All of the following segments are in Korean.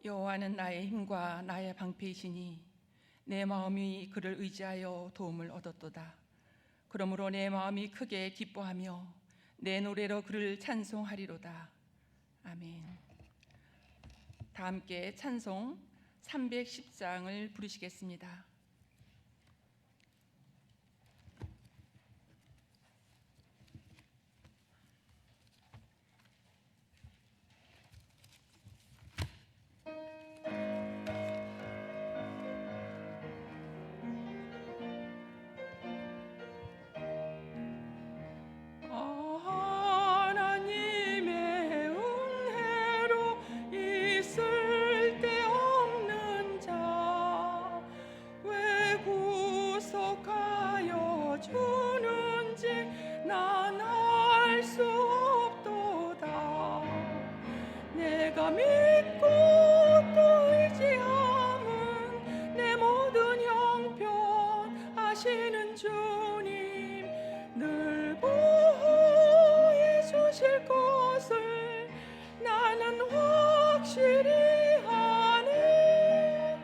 여호와는 나의 힘과 나의 방패이시니 내 마음이 그를 의지하여 도움을 얻었도다. 그러므로 내 마음이 크게 기뻐하며 내 노래로 그를 찬송하리로다. 아멘. 다 함께 찬송 310장을 부르시겠습니다. 믿고 또 의지함은 내 모든 형편하시는 주님 늘 보호해 주실 것을 나는 확실히 아네.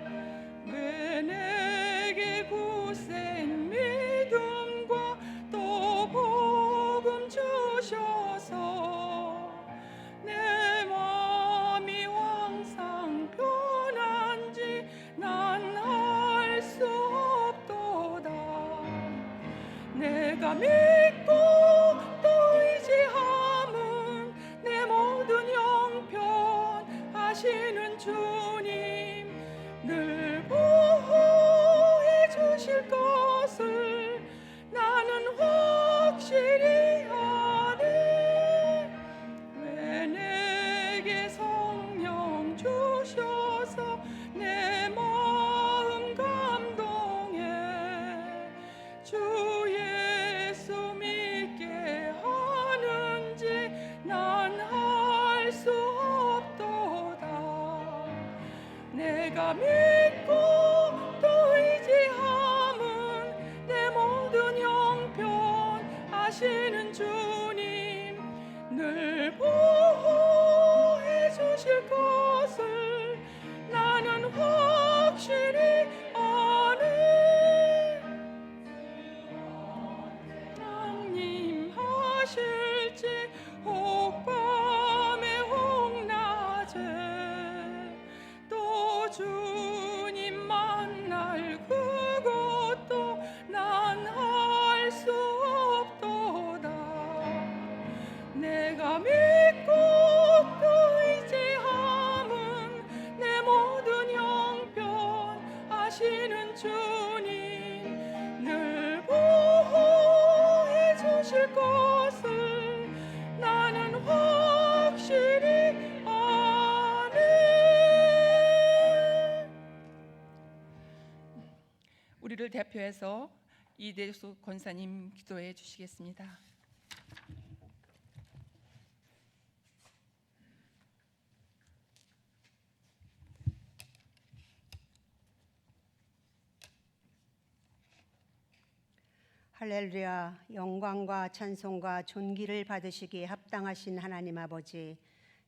왜 내게 굳센 믿음과 또 복음 주셔서 내 마음이 항상 편한지 난 알 수 없도다. 내가 믿고 또 의지함은 내 모든 형편 하시는 주님 늘 보호해 주실 것을 나는 확실히 아네. 왜 내게 성령 주셔서 내 마음 감동해 주 예수 믿게 하는지 난 알 수 없도다. 내가 믿고 또 의지함은 내 모든 형편 하시는 주님 늘 보호해 주실 것을 나는 확실히 아네. 하나님 하실지 혹밤에 혹낮에 또 주님 만날 그것도 난 알 수 없도다. 내가 믿고 또 의지함은 내 모든 형편 하시는 주님 늘 보호해 주실 것을 나는 확실히 아네. 우리를 대표해서 이대숙 권사님 기도해 주시겠습니다. 할렐루야. 영광과 찬송과 존귀를 받으시기에 합당하신 하나님 아버지,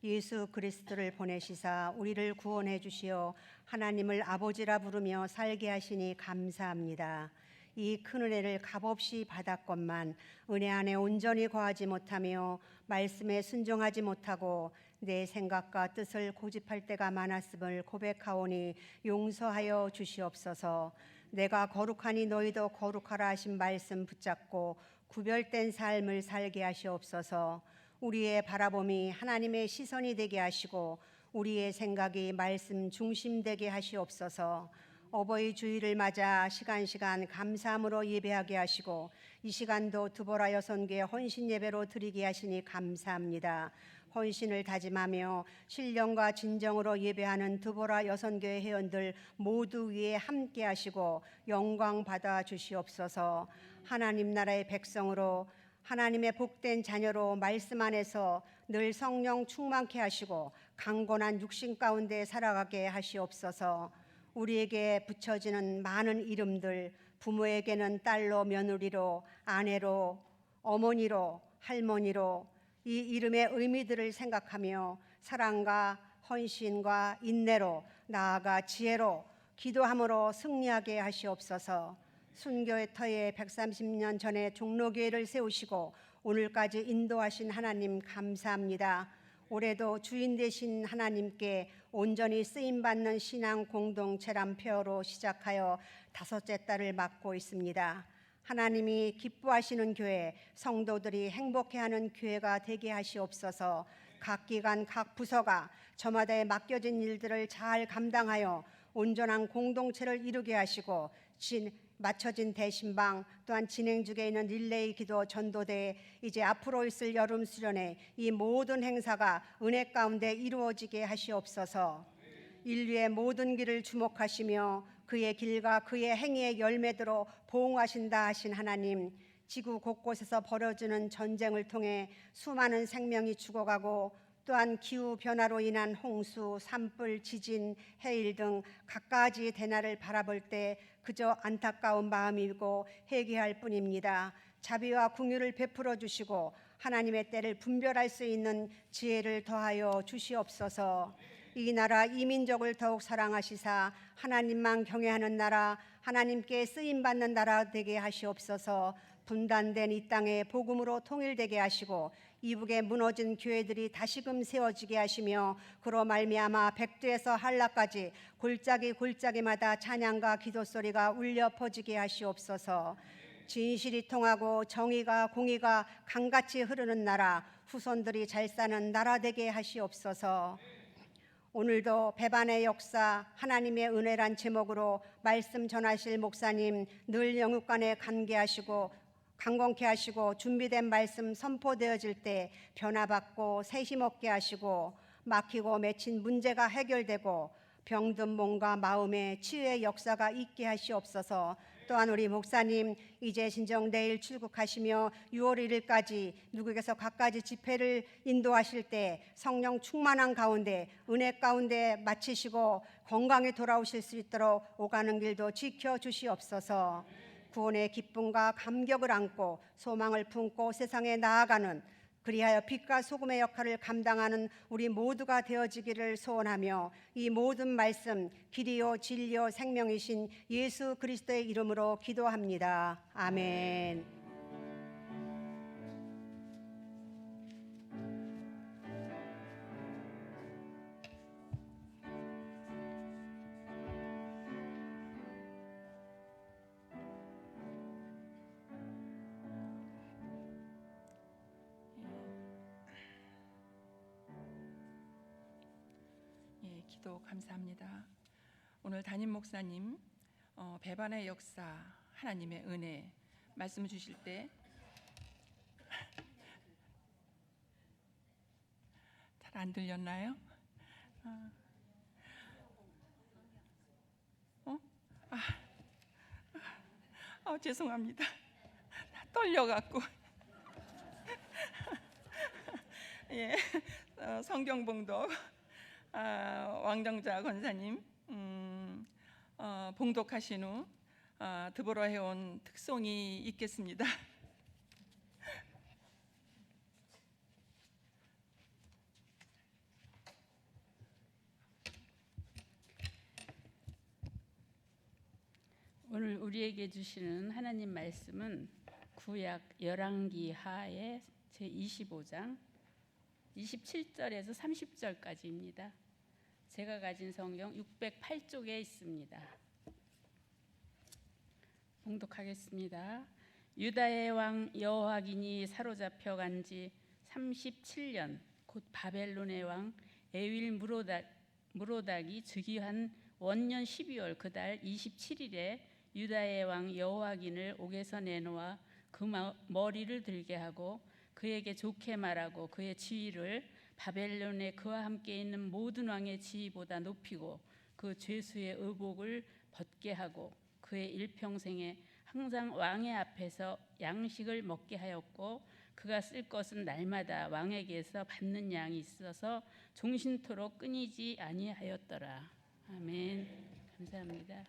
예수 그리스도를 보내시사 우리를 구원해 주시어 하나님을 아버지라 부르며 살게 하시니 감사합니다. 이 큰 은혜를 값없이 받았건만 은혜 안에 온전히 거하지 못하며 말씀에 순종하지 못하고 내 생각과 뜻을 고집할 때가 많았음을 고백하오니 용서하여 주시옵소서. 내가 거룩하니 너희도 거룩하라 하신 말씀 붙잡고 구별된 삶을 살게 하시옵소서. 우리의 바라봄이 하나님의 시선이 되게 하시고 우리의 생각이 말씀 중심되게 하시옵소서. 어버이 주일을 맞아 시간 감사함으로 예배하게 하시고 이 시간도 두보라 여선교회 헌신 예배로 드리게 하시니 감사합니다. 헌신을 다짐하며 신령과 진정으로 예배하는 두보라 여선교회 회원들 모두 위에 함께 하시고 영광 받아 주시옵소서. 하나님 나라의 백성으로 하나님의 복된 자녀로 말씀 안에서 늘 성령 충만케 하시고 강건한 육신 가운데 살아가게 하시옵소서. 우리에게 붙여지는 많은 이름들, 부모에게는 딸로, 며느리로, 아내로, 어머니로, 할머니로 이 이름의 의미들을 생각하며 사랑과 헌신과 인내로 나아가 지혜로 기도함으로 승리하게 하시옵소서. 순교의 터에 130년 전에 종로교회를 세우시고 오늘까지 인도하신 하나님 감사합니다. 올해도 주인 되신 하나님께 온전히 쓰임받는 신앙 공동체란 표어로 시작하여 5째 달을 맞고 있습니다. 하나님이 기뻐하시는 교회, 성도들이 행복해하는 교회가 되게 하시옵소서. 각 기관, 각 부서가 저마다의 맡겨진 일들을 잘 감당하여 온전한 공동체를 이루게 하시고 맞춰진 대신방 또한 진행 중에 있는 릴레이 기도 전도대회 이제 앞으로 있을 여름 수련회 이 모든 행사가 은혜 가운데 이루어지게 하시옵소서. 인류의 모든 길을 주목하시며 그의 길과 그의 행위의 열매대로 보응하신다 하신 하나님, 지구 곳곳에서 벌어지는 전쟁을 통해 수많은 생명이 죽어가고 또한 기후변화로 인한 홍수, 산불, 지진, 해일 등 갖가지 대나를 바라볼 때 그저 안타까운 마음이고 회개할 뿐입니다. 자비와 긍휼을 베풀어 주시고 하나님의 때를 분별할 수 있는 지혜를 더하여 주시옵소서. 이 나라 이 민족을 더욱 사랑하시사 하나님만 경외하는 나라, 하나님께 쓰임받는 나라 되게 하시옵소서. 분단된 이 땅에 복음으로 통일되게 하시고 이북에 무너진 교회들이 다시금 세워지게 하시며 그로 말미암아 백두에서 한라까지 골짜기마다 찬양과 기도 소리가 울려 퍼지게 하시옵소서. 진실이 통하고 정의가 공의가 강같이 흐르는 나라, 후손들이 잘 사는 나라 되게 하시옵소서. 오늘도 배반의 역사 하나님의 은혜란 제목으로 말씀 전하실 목사님 늘 영육간에 강건케 하시고 준비된 말씀 선포되어질 때 변화받고 새 힘없게 하시고 막히고 맺힌 문제가 해결되고 병든 몸과 마음의 치유의 역사가 있게 하시옵소서. 또한 우리 목사님 이제 진정 내일 출국하시며 6월 1일까지 미국에서 갖가지 집회를 인도하실 때 성령 충만한 가운데 은혜 가운데 마치시고 건강에 돌아오실 수 있도록 오가는 길도 지켜주시옵소서. 구원의 기쁨과 감격을 안고 소망을 품고 세상에 나아가는 그리하여 빛과 소금의 역할을 감당하는 우리 모두가 되어지기를 소원하며 이 모든 말씀 길이요 진리요 생명이신 예수 그리스도의 이름으로 기도합니다. 아멘. 기도 감사합니다. 오늘 담임 목사님 배반의 역사 하나님의 은혜 말씀 주실 때 잘 안 들렸나요? 죄송합니다. 떨려갖고 예, 성경봉독 왕정자 권사님 봉독하신 후 드보러 해온 특송이 있겠습니다. 오늘 우리에게 주시는 하나님 말씀은 구약 열왕기 하의 제25장 27절에서 30절까지입니다. 제가 가진 성경 608쪽에 있습니다. 봉독하겠습니다. 유다의 왕 여호와긴이 사로잡혀 간 지 37년 곧 바벨론의 왕 에윌 무로닥이 즉위한 원년 12월 그달 27일에 유다의 왕 여호와긴을 옥에서 내놓아 그 머리를 들게 하고 그에게 좋게 말하고 그의 지위를 바벨론에 그와 함께 있는 모든 왕의 지위보다 높이고 그 죄수의 의복을 벗게 하고 그의 일평생에 항상 왕의 앞에서 양식을 먹게 하였고 그가 쓸 것은 날마다 왕에게서 받는 양이 있어서 종신토록 끊이지 아니하였더라. 아멘. 감사합니다.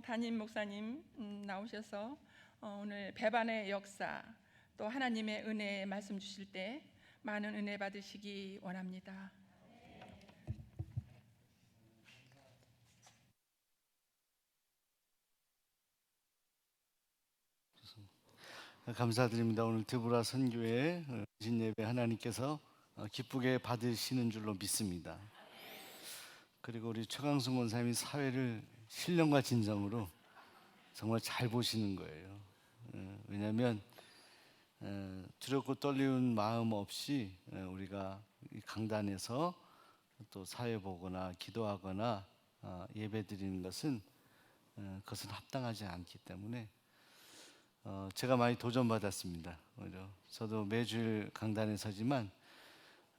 담임 목사님 나오셔서 오늘 배반의 역사 또 하나님의 은혜 말씀 주실 때 많은 은혜 받으시기 원합니다. 감사드립니다. 오늘 드보라 선교회 진예배 하나님께서 기쁘게 받으시는 줄로 믿습니다. 그리고 우리 최강수 권사님이 사회를 신령과 진정으로 정말 잘 보시는 거예요. 왜냐하면 두렵고 떨리는 마음 없이 우리가 이 강단에서 또 사회 보거나 기도하거나 예배 드리는 것은 그것은 합당하지 않기 때문에 제가 많이 도전받았습니다. 오히려 저도 매주일 강단에 서지만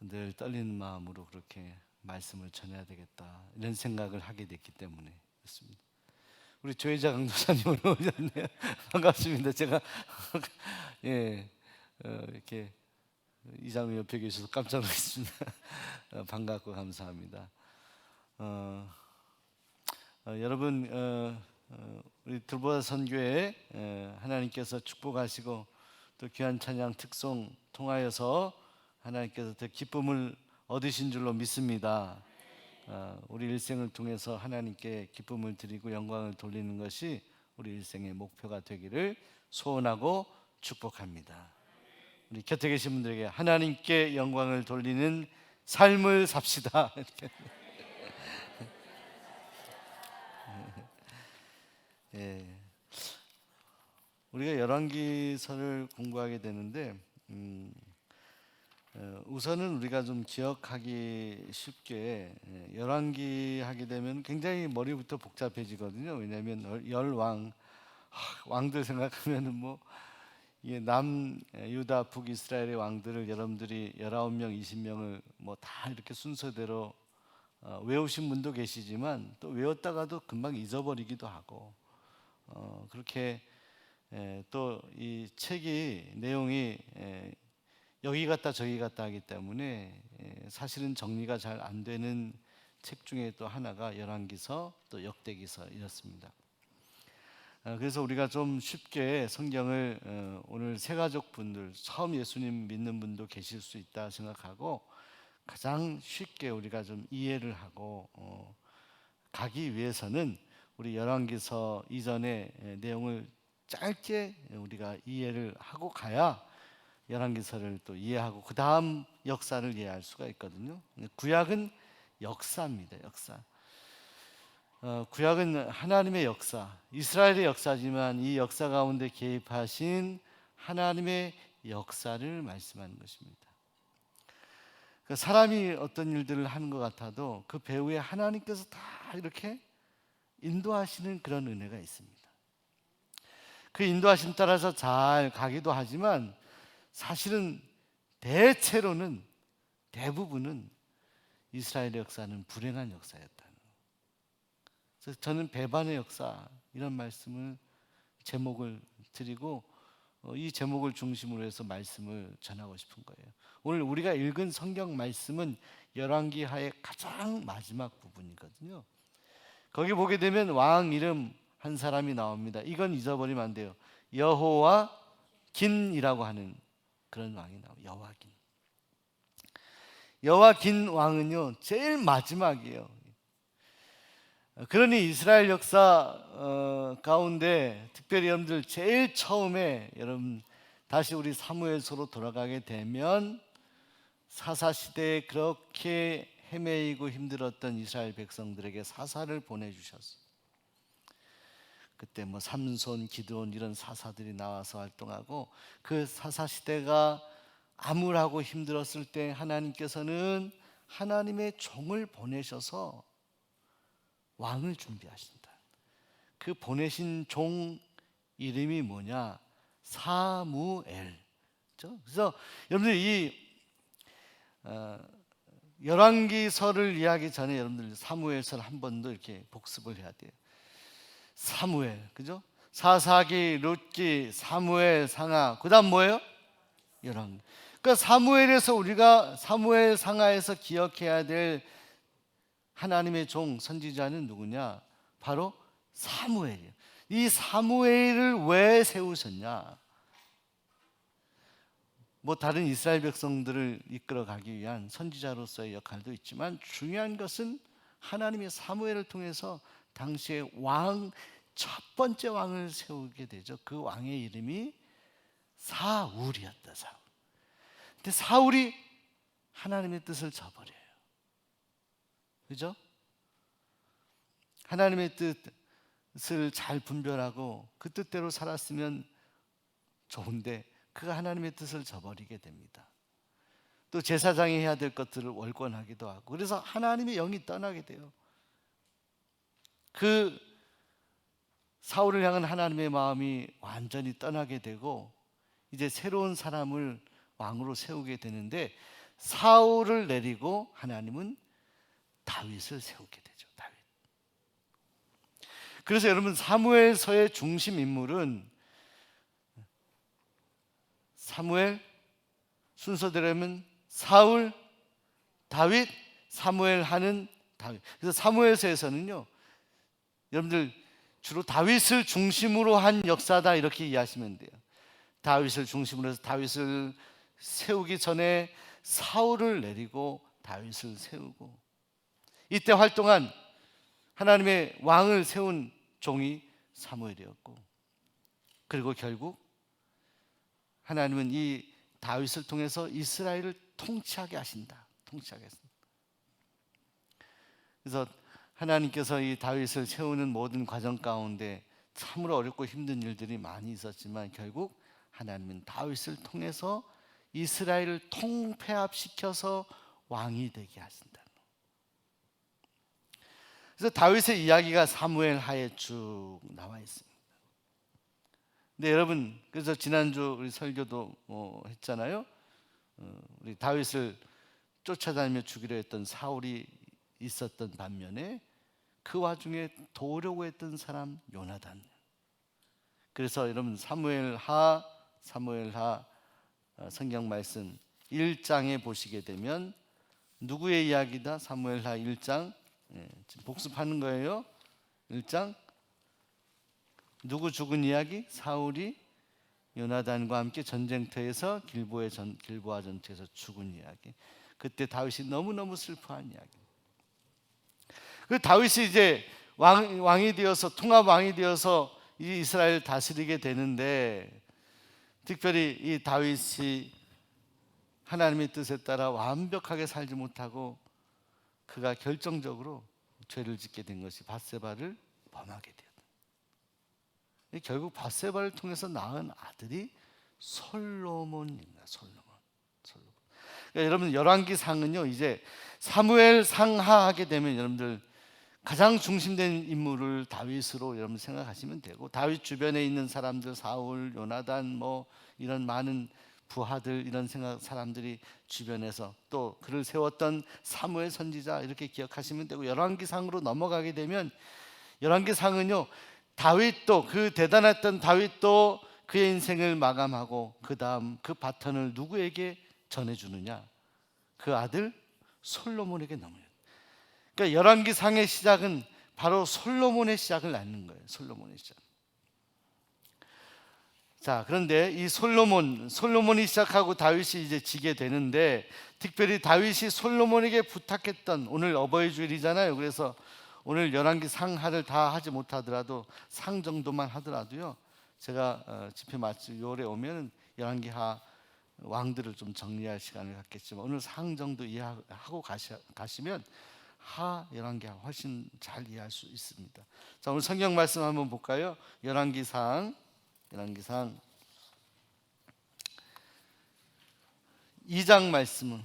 늘 떨리는 마음으로 그렇게 말씀을 전해야 되겠다 이런 생각을 하게 됐기 때문에 그렇습니다. 우리 조혜자 강도사님 오늘 오셨네요. 반갑습니다. 제가 이렇게 이장님 옆에 계셔서 깜짝 놀랐습니다. 반갑고 감사합니다. 여러분 우리 드보라 선교회 하나님께서 축복하시고 또 귀한 찬양 특송 통하여서 하나님께서 더 기쁨을 얻으신 줄로 믿습니다. 우리 일생을 통해서 하나님께 기쁨을 드리고 영광을 돌리는 것이 우리 일생의 목표가 되기를 소원하고 축복합니다. 우리 곁에 계신 분들에게 하나님께 영광을 돌리는 삶을 삽시다. 우리가 열왕기서를 공부하게 되는데 우선은 우리가 좀 기억하기 쉽게 열왕기 하게 되면 굉장히 머리부터 복잡해지거든요. 왜냐하면 열왕 왕들 생각하면은 뭐 이게 남 유다 북 이스라엘의 왕들을 여러분들이 19명 20명을 뭐 다 이렇게 순서대로 외우신 분도 계시지만 또 외웠다가도 금방 잊어버리기도 하고 그렇게 또 이 책이 내용이 여기 갔다 저기 갔다 하기 때문에 사실은 정리가 잘 안 되는 책 중에 또 하나가 열왕기서 또 역대기서 이렇습니다. 그래서 우리가 좀 쉽게 성경을 오늘 새가족 분들 처음 예수님 믿는 분도 계실 수 있다 생각하고 가장 쉽게 우리가 좀 이해를 하고 가기 위해서는 우리 열왕기서 이전의 내용을 짧게 우리가 이해를 하고 가야 열왕기서를 또 이해하고 그 다음 역사를 이해할 수가 있거든요. 구약은 역사입니다. 역사. 구약은 하나님의 역사, 이스라엘의 역사지만 이 역사 가운데 개입하신 하나님의 역사를 말씀하는 것입니다. 사람이 어떤 일들을 하는 것 같아도 그 배후에 하나님께서 다 이렇게 인도하시는 그런 은혜가 있습니다. 그 인도하심 따라서 잘 가기도 하지만 사실은 대체로는 대부분은 이스라엘의 역사는 불행한 역사였다는 거예요. 그래서 저는 배반의 역사 이런 말씀을 제목을 드리고 이 제목을 중심으로 해서 말씀을 전하고 싶은 거예요. 오늘 우리가 읽은 성경 말씀은 열왕기하의 가장 마지막 부분이거든요. 거기 보게 되면 왕 이름 한 사람이 나옵니다. 이건 잊어버리면 안 돼요. 여호와긴이라고 하는 그런 왕이 나와요. 여호와긴. 여호와긴 왕은요 제일 마지막이에요. 그러니 이스라엘 역사 가운데 특별히 여러분들 제일 처음에 여러분 다시 우리 사무엘서로 돌아가게 되면 사사시대에 그렇게 헤매이고 힘들었던 이스라엘 백성들에게 사사를 보내주셨어요. 그때 뭐 삼손, 기드온 이런 사사들이 나와서 활동하고 그 사사시대가 암울하고 힘들었을 때 하나님께서는 하나님의 종을 보내셔서 왕을 준비하신다. 그 보내신 종 이름이 뭐냐? 사무엘. 그래서 여러분들 이 열왕기서를 이해하기 전에 여러분들 사무엘서를 한 번 더 이렇게 복습을 해야 돼요. 사무엘, 그죠? 사사기, 룻기, 사무엘, 상하. 그다음 뭐예요? 열왕. 그러니까 사무엘에서 우리가 사무엘 상하에서 기억해야 될 하나님의 종 선지자는 누구냐? 바로 사무엘이요. 이 사무엘을 왜 세우셨냐? 뭐 다른 이스라엘 백성들을 이끌어가기 위한 선지자로서의 역할도 있지만 중요한 것은 하나님의 사무엘을 통해서 당시의 첫 번째 왕을 세우게 되죠. 그 왕의 이름이 사울이었다. 사울. 근데 사울이 하나님의 뜻을 저버려요. 그죠? 하나님의 뜻을 잘 분별하고 그 뜻대로 살았으면 좋은데 그가 하나님의 뜻을 저버리게 됩니다. 또 제사장이 해야 될 것들을 월권하기도 하고, 그래서 하나님의 영이 떠나게 돼요. 그 사울을 향한 하나님의 마음이 완전히 떠나게 되고 이제 새로운 사람을 왕으로 세우게 되는데, 사울을 내리고 하나님은 다윗을 세우게 되죠. 다윗. 그래서 여러분, 사무엘서의 중심 인물은 사무엘, 순서대로면 사울, 다윗, 사무엘 하는 다윗. 그래서 사무엘서에서는요, 여러분들 주로 다윗을 중심으로 한 역사다 이렇게 이해하시면 돼요. 다윗을 중심으로 해서 다윗을 세우기 전에 사울을 내리고 다윗을 세우고, 이때 활동한 하나님의 왕을 세운 종이 사무엘이었고, 그리고 결국 하나님은 이 다윗을 통해서 이스라엘을 통치하게 하신다. 통치하게 하신다. 그래서 하나님께서 이 다윗을 세우는 모든 과정 가운데 참으로 어렵고 힘든 일들이 많이 있었지만 결국 하나님은 다윗을 통해서 이스라엘을 통폐합시켜서 왕이 되게 하신다. 그래서 다윗의 이야기가 사무엘 하에 쭉 나와 있습니다. 근데 여러분, 그래서 지난주 우리 설교도 했잖아요. 우리 다윗을 쫓아다니며 죽이려 했던 사울이 있었던 반면에 그 와중에 도우려고 했던 사람 요나단. 그래서 여러분, 사무엘하 성경 말씀 1장에 보시게 되면 누구의 이야기다? 사무엘하 1장. 지금 복습하는 거예요. 1장. 누구 죽은 이야기? 사울이 요나단과 함께 전쟁터에서 길보아 전투에서 죽은 이야기. 그때 다윗이 너무너무 슬퍼한 이야기. 그 다윗이 이제 왕이 되어서, 통합 왕이 되어서 이 이스라엘을 다스리게 되는데, 특별히 이 다윗이 하나님의 뜻에 따라 완벽하게 살지 못하고 그가 결정적으로 죄를 짓게 된 것이 바세바를 범하게 되었다. 결국 바세바를 통해서 낳은 아들이 솔로몬입니다. 솔로몬. 그러니까 여러분, 열왕기상은요, 이제 사무엘 상하하게 되면 여러분들 가장 중심된 인물을 다윗으로 여러분 생각하시면 되고, 다윗 주변에 있는 사람들, 사울, 요나단, 뭐 이런 많은 부하들, 이런 사람들이 주변에서, 또 그를 세웠던 사무엘 선지자, 이렇게 기억하시면 되고, 열왕기상으로 넘어가게 되면 열왕기상은요, 다윗도, 그 대단했던 다윗도 그의 인생을 마감하고 그 다음 그 바톤을 누구에게 전해주느냐? 그 아들 솔로몬에게 넘어요. 그러니까 열왕기상의 시작은 바로 솔로몬의 시작을 낳는 거예요. 솔로몬의 시작. 자, 그런데 이 솔로몬이 시작하고 다윗이 이제 지게 되는데, 특별히 다윗이 솔로몬에게 부탁했던, 오늘 어버이 주일이잖아요. 그래서 오늘 열왕기 상하를 다 하지 못하더라도 상 정도만 하더라도요, 제가 집회 마치고 6월에 오면 열왕기하 왕들을 좀 정리할 시간을 갖겠지만, 오늘 상 정도 이해하고 가시면 하 열왕기하 훨씬 잘 이해할 수 있습니다. 자, 오늘 성경 말씀 한번 볼까요? 열왕기상 2장 말씀은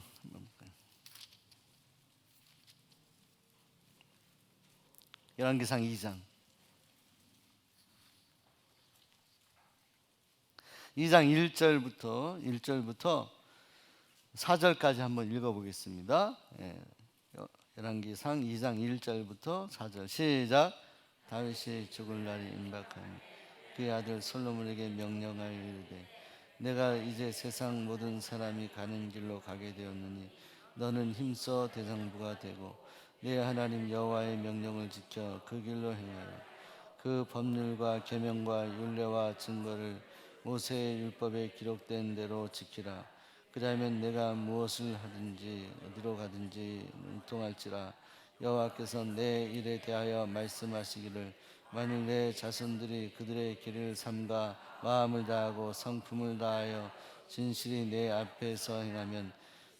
열왕기상 2장 1절부터 4절까지 한번 읽어보겠습니다. 열왕기상 2장 1절부터 4절 시작. 다윗이 죽을 날이 임박하니 그의 아들 솔로몬에게 명령하여 이르되, 내가 이제 세상 모든 사람이 가는 길로 가게 되었느니 너는 힘써 대장부가 되고 내 하나님 여호와의 명령을 지켜 그 길로 행하여 그 법률과 계명과 율례와 증거를 모세의 율법에 기록된 대로 지키라. 그리하면 내가 무엇을 하든지 어디로 가든지 운통할지라. 여호와께서 내 일에 대하여 말씀하시기를 만일 내 자손들이 그들의 길을 삼가 마음을 다하고 성품을 다하여 진실이 내 앞에서 행하면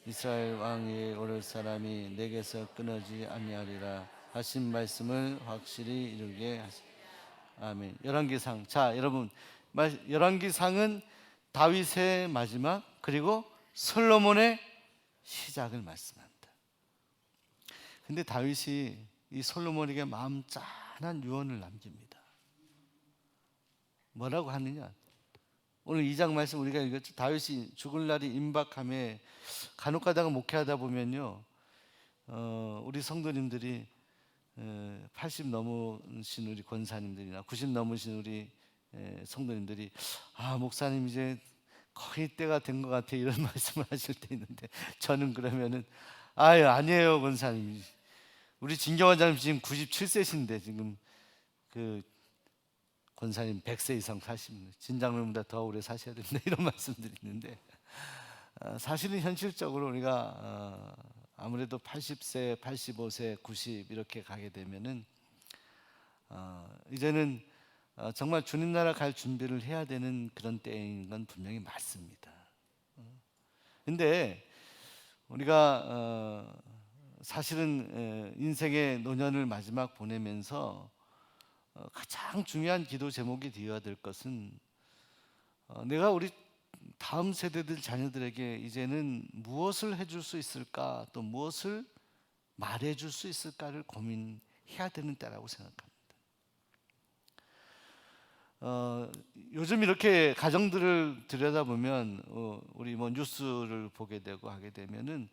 이스라엘 왕 위에 오를 사람이 내게서 끊어지지 아니하리라 하신 말씀을 확실히 이루게 하시라. 아멘. 열왕기상. 자, 여러분, 열왕기상은 다윗의 마지막 그리고 솔로몬의 시작을 말씀합니다. 근데 다윗이 이 솔로몬에게 마음 짠한 유언을 남깁니다. 뭐라고 하느냐? 오늘 2장 말씀 우리가 읽었죠. 다윗이 죽을 날이 임박함에 간혹가다가 목회하다 보면요, 우리 성도님들이 80 넘으신 우리 권사님들이나 90 넘으신 우리 성도님들이 목사님 이제 거의 때가 된 것 같아 이런 말씀을 하실 때 있는데, 저는 그러면은 아니에요 권사님, 우리 진경원장님 지금 97세신데 지금 그 권사님 100세 이상 사십니다. 진장로보다 더 오래 사셔야 된다 이런 말씀들이 있는데, 사실은 현실적으로 우리가 아무래도 80세, 85세, 90 이렇게 가게 되면은 이제는 정말 주님 나라 갈 준비를 해야 되는 그런 때인 건 분명히 맞습니다. 근데 우리가 사실은 인생의 노년을 마지막 보내면서 가장 중요한 기도 제목이 되어야 될 것은 내가 우리 다음 세대들 자녀들에게 이제는 무엇을 해줄 수 있을까, 또 무엇을 말해줄 수 있을까를 고민해야 되는 때라고 생각합니다. 요즘 이렇게 가정들을 들여다보면 우리 뉴스를 보게 되고 하게 되면은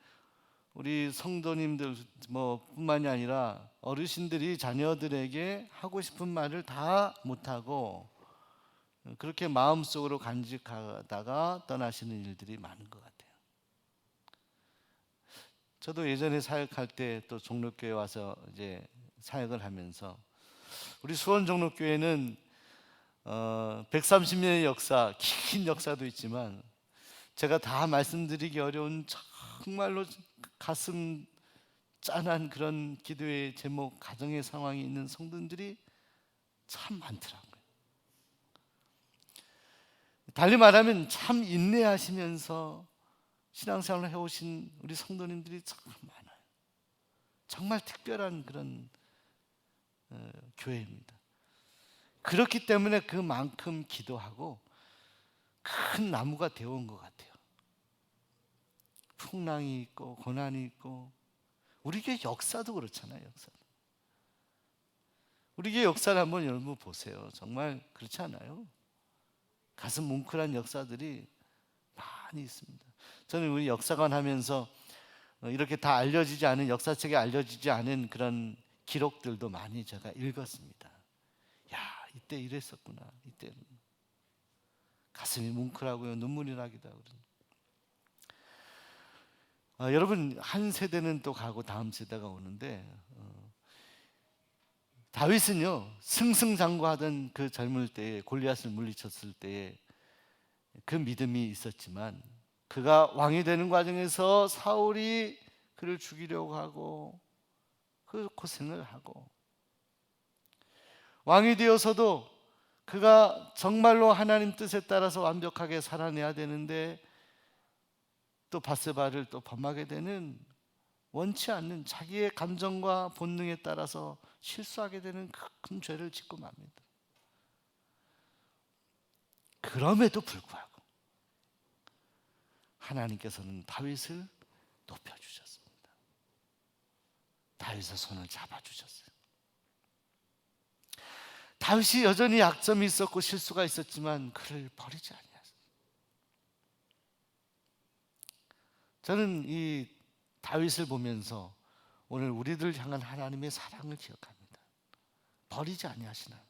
우리 성도님들 뿐만이 아니라 어르신들이 자녀들에게 하고 싶은 말을 다 못하고 그렇게 마음속으로 간직하다가 떠나시는 일들이 많은 것 같아요. 저도 예전에 사역할 때 또 종로교회 와서 이제 사역을 하면서, 우리 수원 종로교회는 130년의 역사, 긴 역사도 있지만 제가 다 말씀드리기 어려운 정말로 가슴 짠한 그런 기도의 제목, 가정의 상황이 있는 성도들이 참 많더라고요. 달리 말하면 참 인내하시면서 신앙생활을 해오신 우리 성도님들이 참 많아요. 정말 특별한 그런 교회입니다. 그렇기 때문에 그만큼 기도하고 큰 나무가 되어온 것 같아요. 풍랑이 있고 고난이 있고, 우리 교회 역사도 그렇잖아요. 역사도. 우리 교회 역사를 한번 여러분 보세요. 정말 그렇지 않아요? 가슴 뭉클한 역사들이 많이 있습니다. 저는 우리 역사관 하면서 이렇게 다 알려지지 않은, 역사책에 알려지지 않은 그런 기록들도 많이 제가 읽었습니다. 야, 이때 이랬었구나. 이때 가슴이 뭉클하고요, 눈물이 나기도 하고. 여러분, 한 세대는 또 가고 다음 세대가 오는데, 다윗은요 승승장구하던 그 젊을 때에, 골리앗을 물리쳤을 때에 그 믿음이 있었지만, 그가 왕이 되는 과정에서 사울이 그를 죽이려고 하고 그 고생을 하고, 왕이 되어서도 그가 정말로 하나님 뜻에 따라서 완벽하게 살아내야 되는데 또 밧세바를 또 범하게 되는, 원치 않는 자기의 감정과 본능에 따라서 실수하게 되는 큰 죄를 짓고 맙니다. 그럼에도 불구하고 하나님께서는 다윗을 높여주셨습니다. 다윗의 손을 잡아주셨어요. 다윗이 여전히 약점이 있었고 실수가 있었지만 그를 버리지 아니하셨어요. 저는 이 다윗을 보면서 오늘 우리들 향한 하나님의 사랑을 기억합니다. 버리지 아니하시나.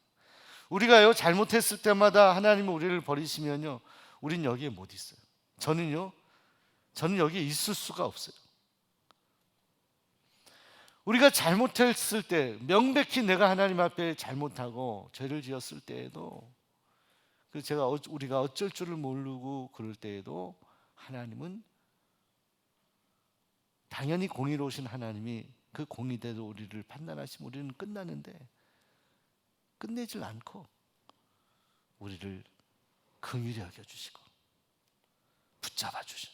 우리가요 잘못했을 때마다 하나님은 우리를 버리시면요, 우린 여기에 못 있어요. 저는 여기에 있을 수가 없어요. 우리가 잘못했을 때, 명백히 내가 하나님 앞에 잘못하고 죄를 지었을 때에도, 우리가 어쩔 줄을 모르고 그럴 때에도 하나님은 당연히 공의로우신 하나님이 그 공의대로 우리를 판단하시면 우리는 끝나는데, 끝내질 않고 우리를 긍휼히 여겨주시고 붙잡아 주신,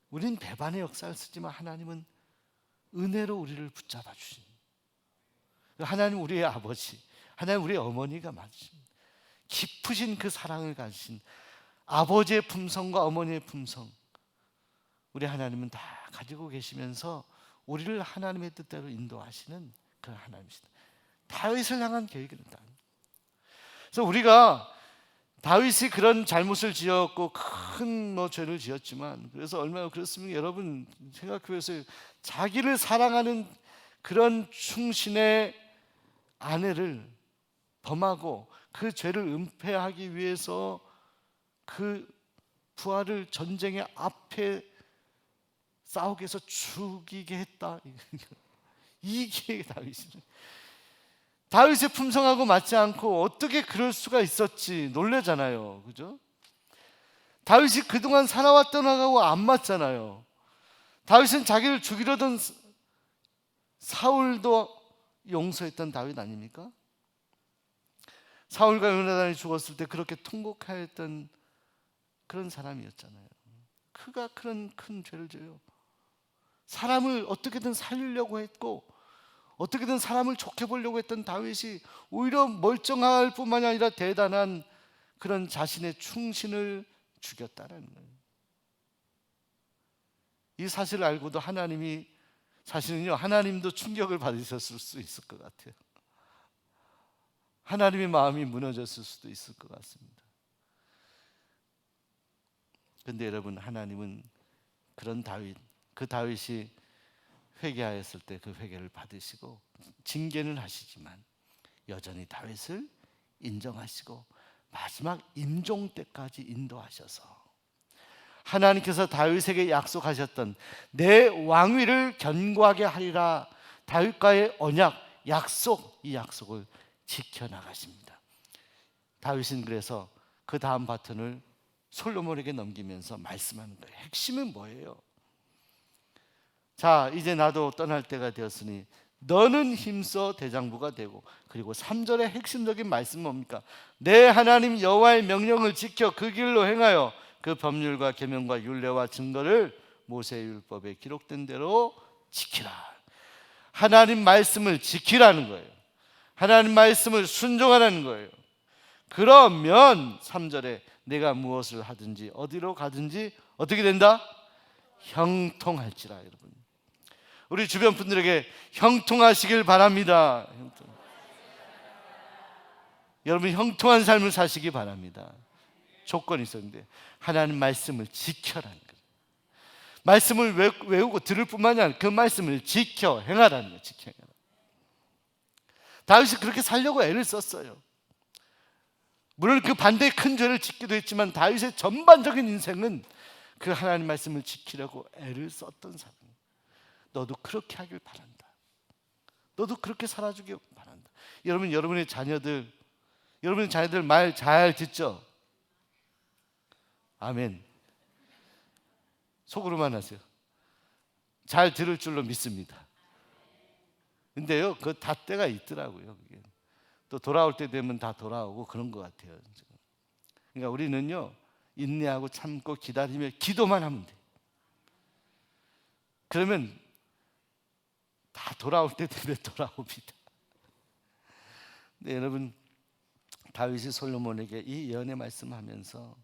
우린 배반의 역사를 쓰지만 하나님은 은혜로 우리를 붙잡아 주신, 하나님 우리의 아버지, 하나님 우리의 어머니가 맞으십니다. 깊으신 그 사랑을 가지신 아버지의 품성과 어머니의 품성, 우리 하나님은 다 가지고 계시면서 우리를 하나님의 뜻대로 인도하시는 그런 하나님이시다. 다윗을 향한 계획은 다. 그래서 우리가 다윗이 그런 잘못을 지었고 큰 죄를 지었지만, 그래서 얼마나 그렇습니까? 여러분 생각해 보세요. 자기를 사랑하는 그런 충신의 아내를 범하고 그 죄를 은폐하기 위해서 그 부하를 전쟁의 앞에 싸우게 해서 죽이게 했다. 이게 다윗의 품성하고 맞지 않고 어떻게 그럴 수가 있었지 놀래잖아요. 그죠? 다윗이 그동안 살아왔던 거하고 안 맞잖아요. 다윗은 자기를 죽이려던 사울도 용서했던 다윗 아닙니까? 사울과 요나단이 죽었을 때 그렇게 통곡하였던 그런 사람이었잖아요. 그가 그런 큰 죄를 져요. 사람을 어떻게든 살리려고 했고 어떻게든 사람을 좋게 보려고 했던 다윗이 오히려 멀쩡할 뿐만이 아니라 대단한 그런 자신의 충신을 죽였다는 거예요. 이 사실을 알고도 하나님이, 사실은요, 하나님도 충격을 받으셨을 수 있을 것 같아요. 하나님의 마음이 무너졌을 수도 있을 것 같습니다. 그런데 여러분, 하나님은 그런 다윗, 그 다윗이 회개하였을 때 그 회개를 받으시고 징계는 하시지만 여전히 다윗을 인정하시고 마지막 임종 때까지 인도하셔서 하나님께서 다윗에게 약속하셨던 내 왕위를 견고하게 하리라, 다윗과의 언약, 약속, 이 약속을 지켜나가십니다. 다윗은 그래서 그 다음 바톤을 솔로몬에게 넘기면서 말씀하는 거예요. 핵심은 뭐예요? 자, 이제 나도 떠날 때가 되었으니 너는 힘써 대장부가 되고, 그리고 3절의 핵심적인 말씀은 뭡니까? 내 하나님 여호와의 명령을 지켜 그 길로 행하여 그 법률과 계명과 율례와 증거를 모세의 율법에 기록된 대로 지키라. 하나님 말씀을 지키라는 거예요. 하나님 말씀을 순종하라는 거예요. 그러면 3절에 내가 무엇을 하든지 어디로 가든지 어떻게 된다? 형통할지라. 여러분, 우리 주변 분들에게 형통하시길 바랍니다. 여러분, 형통한 삶을 사시기 바랍니다. 조건이 있었는데 하나님 말씀을 지켜라는 거예요. 말씀을 외우고 들을 뿐만이 아니라 그 말씀을 지켜 행하라는 거예요. 지켜 행하라. 다윗이 그렇게 살려고 애를 썼어요. 물론 그 반대의 큰 죄를 짓기도 했지만 다윗의 전반적인 인생은 그 하나님 말씀을 지키려고 애를 썼던 사람이에요. 너도 그렇게 하길 바란다. 너도 그렇게 살아주길 바란다. 여러분, 여러분의 자녀들 말 잘 듣죠? 아멘. 속으로만 하세요. 잘 들을 줄로 믿습니다. 근데요, 그 다 때가 있더라고요. 그게. 또 돌아올 때 되면 다 돌아오고 그런 것 같아요. 그러니까 우리는요, 인내하고 참고 기다리며 기도만 하면 돼요. 그러면 다 돌아올 때 되면 돌아옵니다. 네, 여러분, 다윗이 솔로몬에게 이 예언의 말씀하면서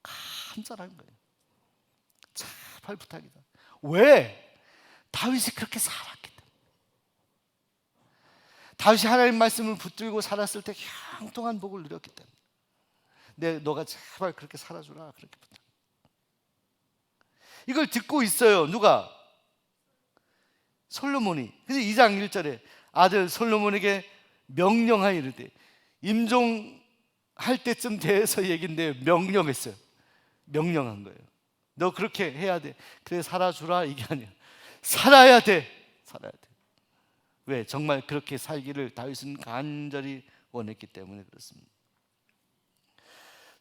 간절한 거예요. 제발 부탁이다. 왜? 다윗이 그렇게 살았기 때문에. 다윗이 하나님 말씀을 붙들고 살았을 때 형통한 복을 누렸기 때문에 너가 제발 그렇게 살아주라, 그렇게 부탁. 이걸 듣고 있어요. 누가? 솔로몬이. 그래서 2장 1절에 아들 솔로몬에게 명령하여 이르되, 임종할 때쯤 돼서 얘기인데 명령했어요. 명령한 거예요. 너 그렇게 해야 돼. 그래 살아주라, 이게 아니야. 살아야 돼. 살아야 돼요. 왜? 정말 그렇게 살기를 다윗은 간절히 원했기 때문에 그렇습니다.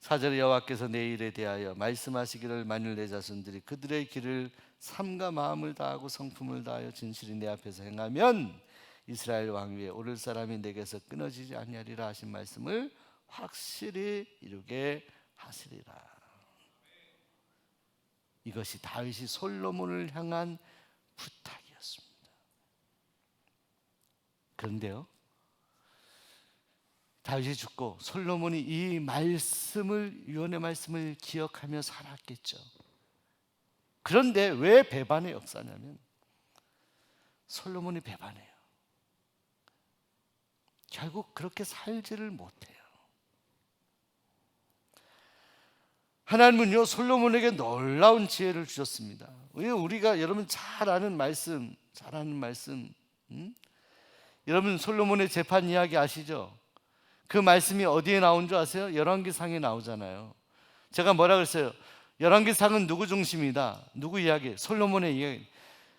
4절에 여호와께서 내 일에 대하여 말씀하시기를 만일 내 자손들이 그들의 길을 삼가 마음을 다하고 성품을 다하여 진실이 내 앞에서 행하면 이스라엘 왕 위에 오를 사람이 내게서 끊어지지 아니하리라 하신 말씀을 확실히 이루게 하시리라. 이것이 다윗이 솔로몬을 향한 부탁이었습니다. 그런데요, 다윗이 죽고 솔로몬이 이 말씀을, 유언의 말씀을 기억하며 살았겠죠. 그런데 왜 배반의 역사냐면 솔로몬이 배반해요. 결국 그렇게 살지를 못해요. 하나님은요, 솔로몬에게 놀라운 지혜를 주셨습니다. 우리가 여러분 잘 아는 말씀, 여러분 솔로몬의 재판 이야기 아시죠? 그 말씀이 어디에 나온 줄 아세요? 열왕기상에 나오잖아요. 제가 뭐라 그랬어요? 열왕기상은 누구 중심이다? 누구 이야기? 솔로몬의 이야기.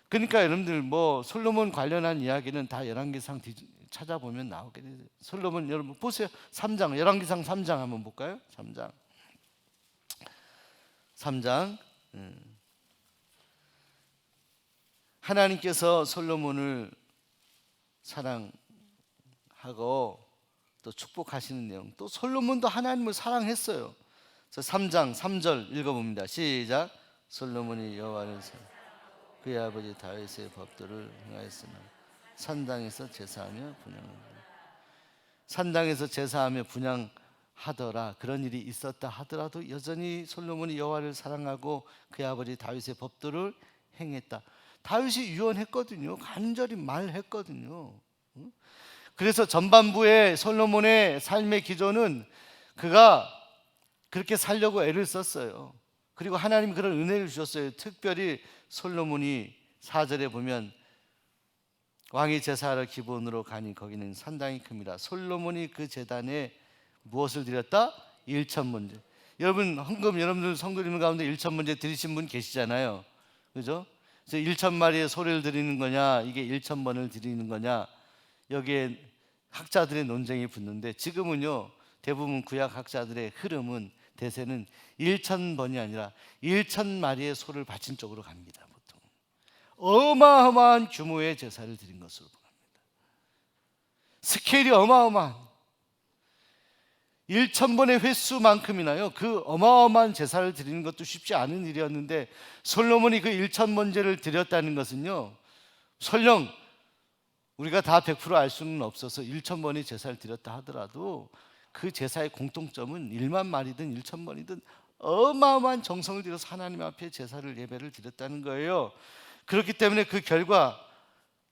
그러니까 여러분들 뭐 솔로몬 관련한 이야기는 다 열왕기상 찾아보면 나오게 돼요. 솔로몬 여러분 보세요. 3장, 열왕기상 3장 한번 볼까요? 3장. 하나님께서 솔로몬을 사랑하고 또 축복하시는 내용, 또 솔로몬도 하나님을 사랑했어요. 3장 3절 읽어봅니다. 시작. 솔로몬이 여호와를 그의 아버지 다윗의 법도를 행하였으나 산당에서 제사하며 분향하더라. 그런 일이 있었다 하더라도 여전히 솔로몬이 여호와를 사랑하고 그의 아버지 다윗의 법도를 행했다. 다윗이 유언했거든요. 간절히 말했거든요. 그래서 전반부의 솔로몬의 삶의 기조는 그가 그렇게 살려고 애를 썼어요. 그리고 하나님이 그런 은혜를 주셨어요. 특별히 솔로몬이 4절에 보면 왕이 제사를 기본으로 가니 거기는 산당이 큽니다. 솔로몬이 그 제단에 무엇을 드렸다? 1,000번제. 여러분 헌금, 여러분들 성도님 가운데 1,000번제 드리신 분 계시잖아요. 그죠? 그래서 1,000마리의 소를 드리는 거냐, 이게 1,000번을 드리는 거냐, 여기에 학자들의 논쟁이 붙는데, 지금은요 대부분 구약 학자들의 흐름은, 대세는 1,000번이 아니라 1,000마리의 소를 바친 쪽으로 갑니다. 보통 어마어마한 규모의 제사를 드린 것으로 갑니다. 스케일이 어마어마한 1,000번의 횟수만큼이나요, 그 어마어마한 제사를 드리는 것도 쉽지 않은 일이었는데, 솔로몬이 그 1,000번제를 드렸다는 것은요, 설령 우리가 다 100% 알 수는 없어서 1,000번의 제사를 드렸다 하더라도 그 제사의 공통점은 1만 마리든 1,000번이든 어마어마한 정성을 들여서 하나님 앞에 제사를, 예배를 드렸다는 거예요. 그렇기 때문에 그 결과,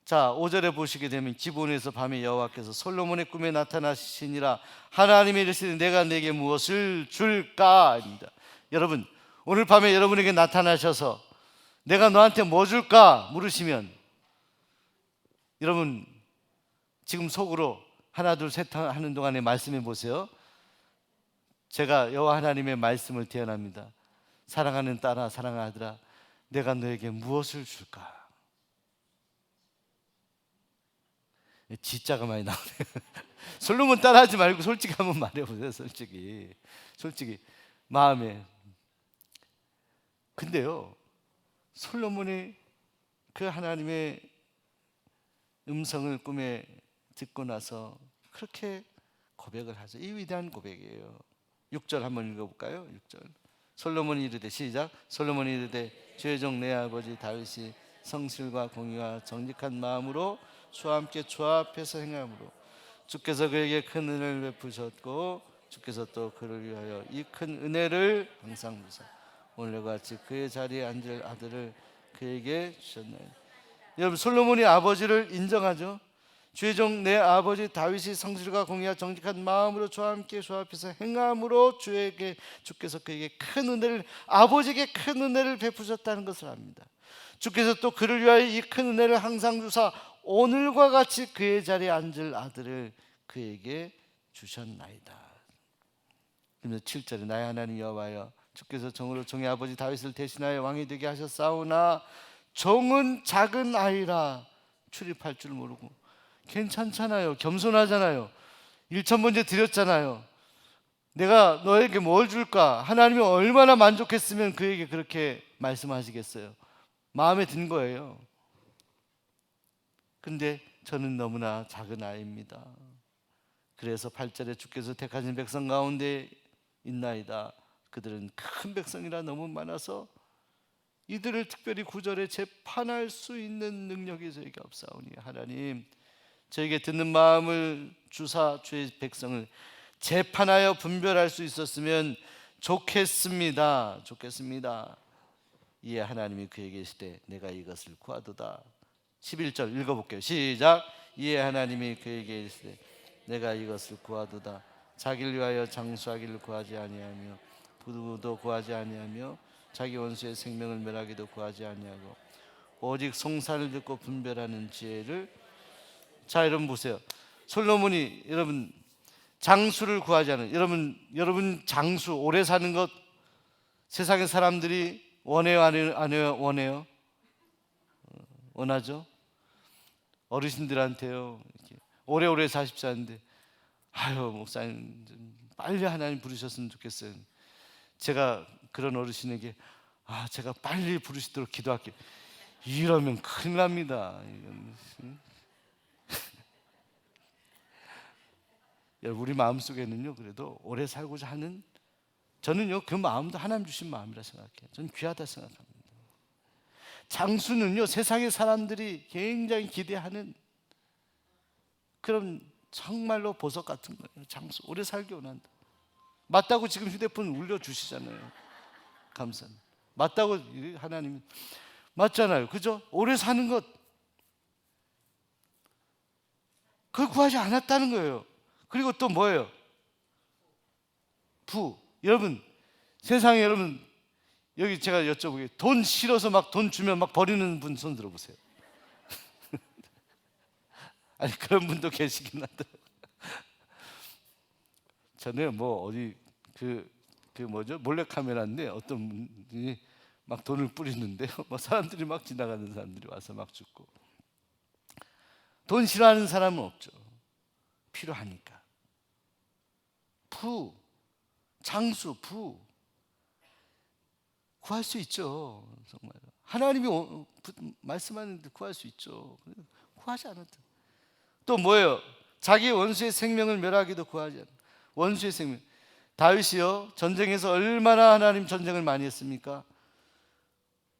자 5절에 보시게 되면, 기브온에서 밤에 여호와께서 솔로몬의 꿈에 나타나시니라. 하나님이 이르시되 내가 내게 무엇을 줄까입니다. 여러분, 오늘 밤에 여러분에게 나타나셔서 내가 너한테 뭐 줄까 물으시면, 여러분 지금 속으로 하나 둘 셋 하는 동안에 말씀해 보세요. 제가 여호와 하나님의 말씀을 대언합니다. 사랑하는 딸아, 사랑하는 아들아, 내가 너에게 무엇을 줄까? 지자가 많이 나오네요. 솔로몬 따라하지 말고 솔직히 한번 말해보세요. 솔직히 마음에. 근데요, 솔로몬이 그 하나님의 음성을 꿈에 듣고 나서 그렇게 고백을 하죠. 이 위대한 고백이에요. 6절 한번 읽어볼까요? 6절. 솔로몬이 이르되, 시작. 솔로몬이 이르되 주의 종 내 아버지 다윗이 성실과 공의와 정직한 마음으로 주와 함께 주 앞에서 행함으로 주께서 그에게 큰 은혜를 베푸셨고 주께서 또 그를 위하여 이 큰 은혜를 항상 주사 오늘과 같이 그의 자리에 앉을 아들을 그에게 주셨나이다. 여러분, 솔로몬이 아버지를 인정하죠. 주의 종 내 아버지 다윗이 성실과 공의와 정직한 마음으로 주와 함께 주 앞에서 행함으로 주께서 그에게 큰 은혜를, 아버지에게 큰 은혜를 베푸셨다는 것을 압니다. 주께서 또 그를 위하여 이 큰 은혜를 항상 주사 오늘과 같이 그의 자리에 앉을 아들을 그에게 주셨나이다. 그러면서 7절에 나의 하나님 여호와여 주께서 종으로 종의 아버지 다윗을 대신하여 왕이 되게 하셨사오나 종은 작은 아이라 출입할 줄 모르고. 괜찮잖아요. 겸손하잖아요. 1,000번째 드렸잖아요. 내가 너에게 뭘 줄까? 하나님이 얼마나 만족했으면 그에게 그렇게 말씀하시겠어요. 마음에 든 거예요. 근데 저는 너무나 작은 아이입니다. 그래서 8절에 주께서 택하신 백성 가운데 있나이다. 그들은 큰 백성이라 너무 많아서 이들을 특별히 9절에 재판할 수 있는 능력이 저에게 없사오니 하나님 저에게 듣는 마음을 주사 주의 백성을 재판하여 분별할 수 있었으면 좋겠습니다. 이에 하나님이 그에게 이르시되 내가 이것을 구하도다. 11절 읽어볼게요. 시작. 이에 하나님이 그에게 이르시되 내가 이것을 구하도다. 자기를 위하여 장수하기를 구하지 아니하며 부도 구하지 아니하며 자기 원수의 생명을 멸하기도 구하지 아니하고 오직 송사를 듣고 분별하는 지혜를. 자, 여러분 보세요. 솔로몬이 여러분 장수를 구하지 않은, 여러분 장수 오래 사는 것 세상의 사람들이 원해요, 안 해요? 원해요? 원하죠. 어르신들한테요 이렇게 오래오래 사십사 하는데 아유 목사님 빨리 하나님 부르셨으면 좋겠어요. 제가 그런 어르신에게 제가 빨리 부르시도록 기도할게요. 이러면 큰일 납니다. 우리 마음속에는요 그래도 오래 살고자 하는, 저는요 그 마음도 하나님 주신 마음이라 생각해요. 저는 귀하다 생각합니다. 장수는요 세상의 사람들이 굉장히 기대하는 그런 정말로 보석 같은 거예요. 장수 오래 살기 원한다. 맞다고 지금 휴대폰 울려주시잖아요. 감사합니다. 맞다고 하나님 맞잖아요. 그죠? 오래 사는 것 그걸 구하지 않았다는 거예요. 그리고 또 뭐예요? 여러분 세상에 여러분 여기 제가 여쭤보게 돈 싫어서 막 돈 주면 막 버리는 분 손 들어보세요. 아니 그런 분도 계시긴 하더라고요. 저는 뭐 어디 그 뭐죠 몰래카메라인데 어떤 분이 막 돈을 뿌리는데요. 뭐 사람들이 막 지나가는 사람들이 와서 막 줍고. 돈 싫어하는 사람은 없죠. 필요하니까. 장수 구할 수 있죠. 정말 하나님이 말씀하는데 구할 수 있죠. 구하지 않았다. 또 뭐예요? 자기 원수의 생명을 멸하기도 구하지 않았다. 원수의 생명. 다윗이요 전쟁에서 얼마나 하나님 전쟁을 많이 했습니까?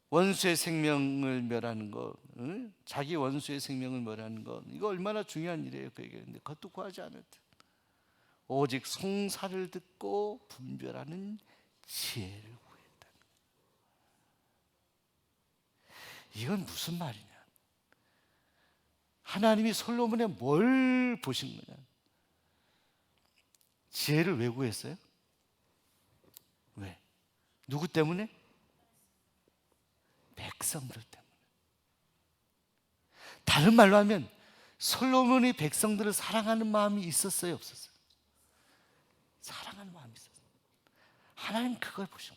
원수의 생명을 멸하는 것, 자기 원수의 생명을 멸하는 것, 이거 얼마나 중요한 일이에요 그에게. 근데 그것도 구하지 않았다. 오직 송사를 듣고 분별하는 지혜를 구했다. 이건 무슨 말이냐? 하나님이 솔로몬에 뭘 보신 거냐? 지혜를 왜 구했어요? 왜? 누구 때문에? 백성들 때문에. 다른 말로 하면 솔로몬이 백성들을 사랑하는 마음이 있었어요, 없었어요? 사랑하는 마음이 있었어요. 하나님 그걸 보셔.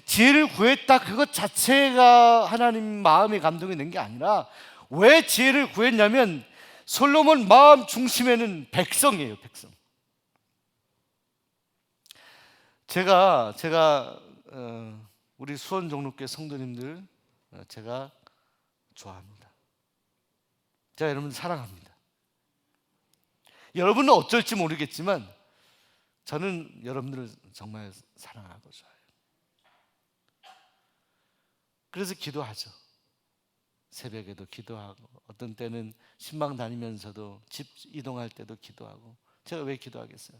지혜를 구했다 그것 자체가 하나님 마음에 감동이 된 게 아니라 왜 지혜를 구했냐면 솔로몬 마음 중심에는 백성이에요, 백성. 제가 우리 수원 종로교회 성도님들 제가 좋아합니다. 제가 여러분 사랑합니다. 여러분은 어쩔지 모르겠지만 저는 여러분들을 정말 사랑하고 좋아해요. 그래서 기도하죠. 새벽에도 기도하고 어떤 때는 신방 다니면서도 집 이동할 때도 기도하고. 제가 왜 기도하겠어요?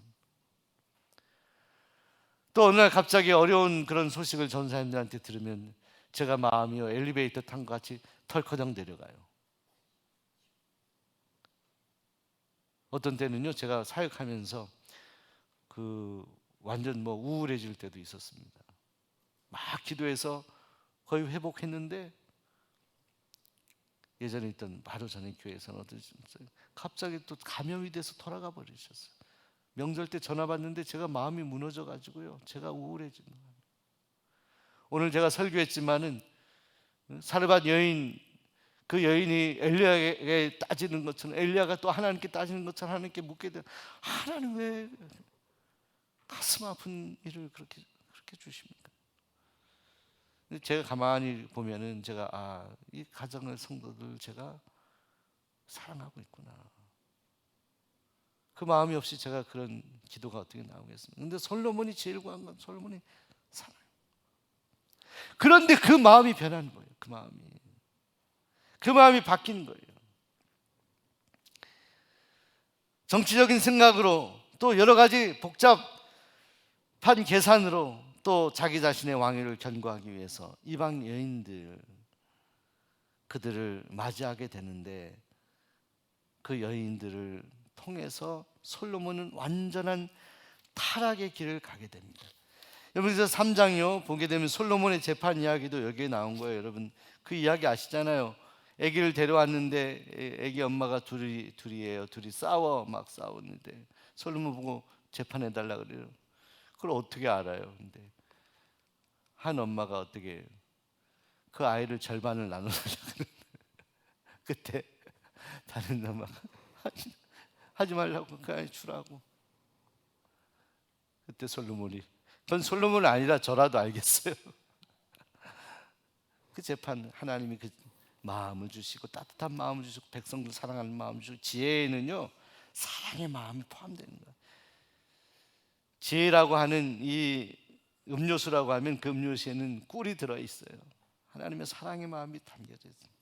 또 어느 날 갑자기 어려운 그런 소식을 전사님들한테 들으면 제가 마음이요 엘리베이터 탄 것 같이 털커녕 내려가요. 어떤 때는요 제가 사역하면서 완전 뭐 우울해질 때도 있었습니다. 막 기도해서 거의 회복했는데 예전에 있던 바로 전에 교회에서는 갑자기 또 감염이 돼서 돌아가 버리셨어요. 명절 때 전화 받는데 제가 마음이 무너져 가지고요 제가 우울해지는 거예요. 오늘 제가 설교했지만은 사르밧 여인 그 여인이 엘리야에게 따지는 것처럼, 엘리야가 또 하나님께 따지는 것처럼 하나님께 묻게 돼. 하나님 왜 가슴 아픈 일을 그렇게 주십니까? 제가 가만히 보면은 제가 이 가정의 성도들 제가 사랑하고 있구나. 그 마음이 없이 제가 그런 기도가 어떻게 나오겠습니까? 근데 솔로몬이 제일 구한 건 솔로몬이 사랑. 그런데 그 마음이 변한 거예요. 그 마음이 바뀐 거예요. 정치적인 생각으로 또 여러 가지 복잡한 계산으로 또 자기 자신의 왕위를 견고하기 위해서 이방 여인들 그들을 맞이하게 되는데 그 여인들을 통해서 솔로몬은 완전한 타락의 길을 가게 됩니다. 여러분, 그래서 3장이요 보게 되면 솔로몬의 재판 이야기도 여기에 나온 거예요. 여러분 그 이야기 아시잖아요. 아기를 데려왔는데 아기 엄마가 둘이에요. 둘이 막 싸웠는데 솔로몬 보고 재판해 달라 그래요. 그걸 어떻게 알아요? 근데 한 엄마가 어떻게 그 아이를 절반을 나누려고 그때 다른 엄마가 하지 말라고 그 아이 주라고. 그때 솔로몬이, 그건 솔로몬이 아니라 저라도 알겠어요. 그 재판 하나님이 그 마음을 주시고 따뜻한 마음을 주시고 백성들 사랑하는 마음을 주시고, 지혜에는요 사랑의 마음이 포함되는 거예요. 지혜라고 하는 이 음료수라고 하면 그 음료수에는 꿀이 들어있어요. 하나님의 사랑의 마음이 담겨져 있어요.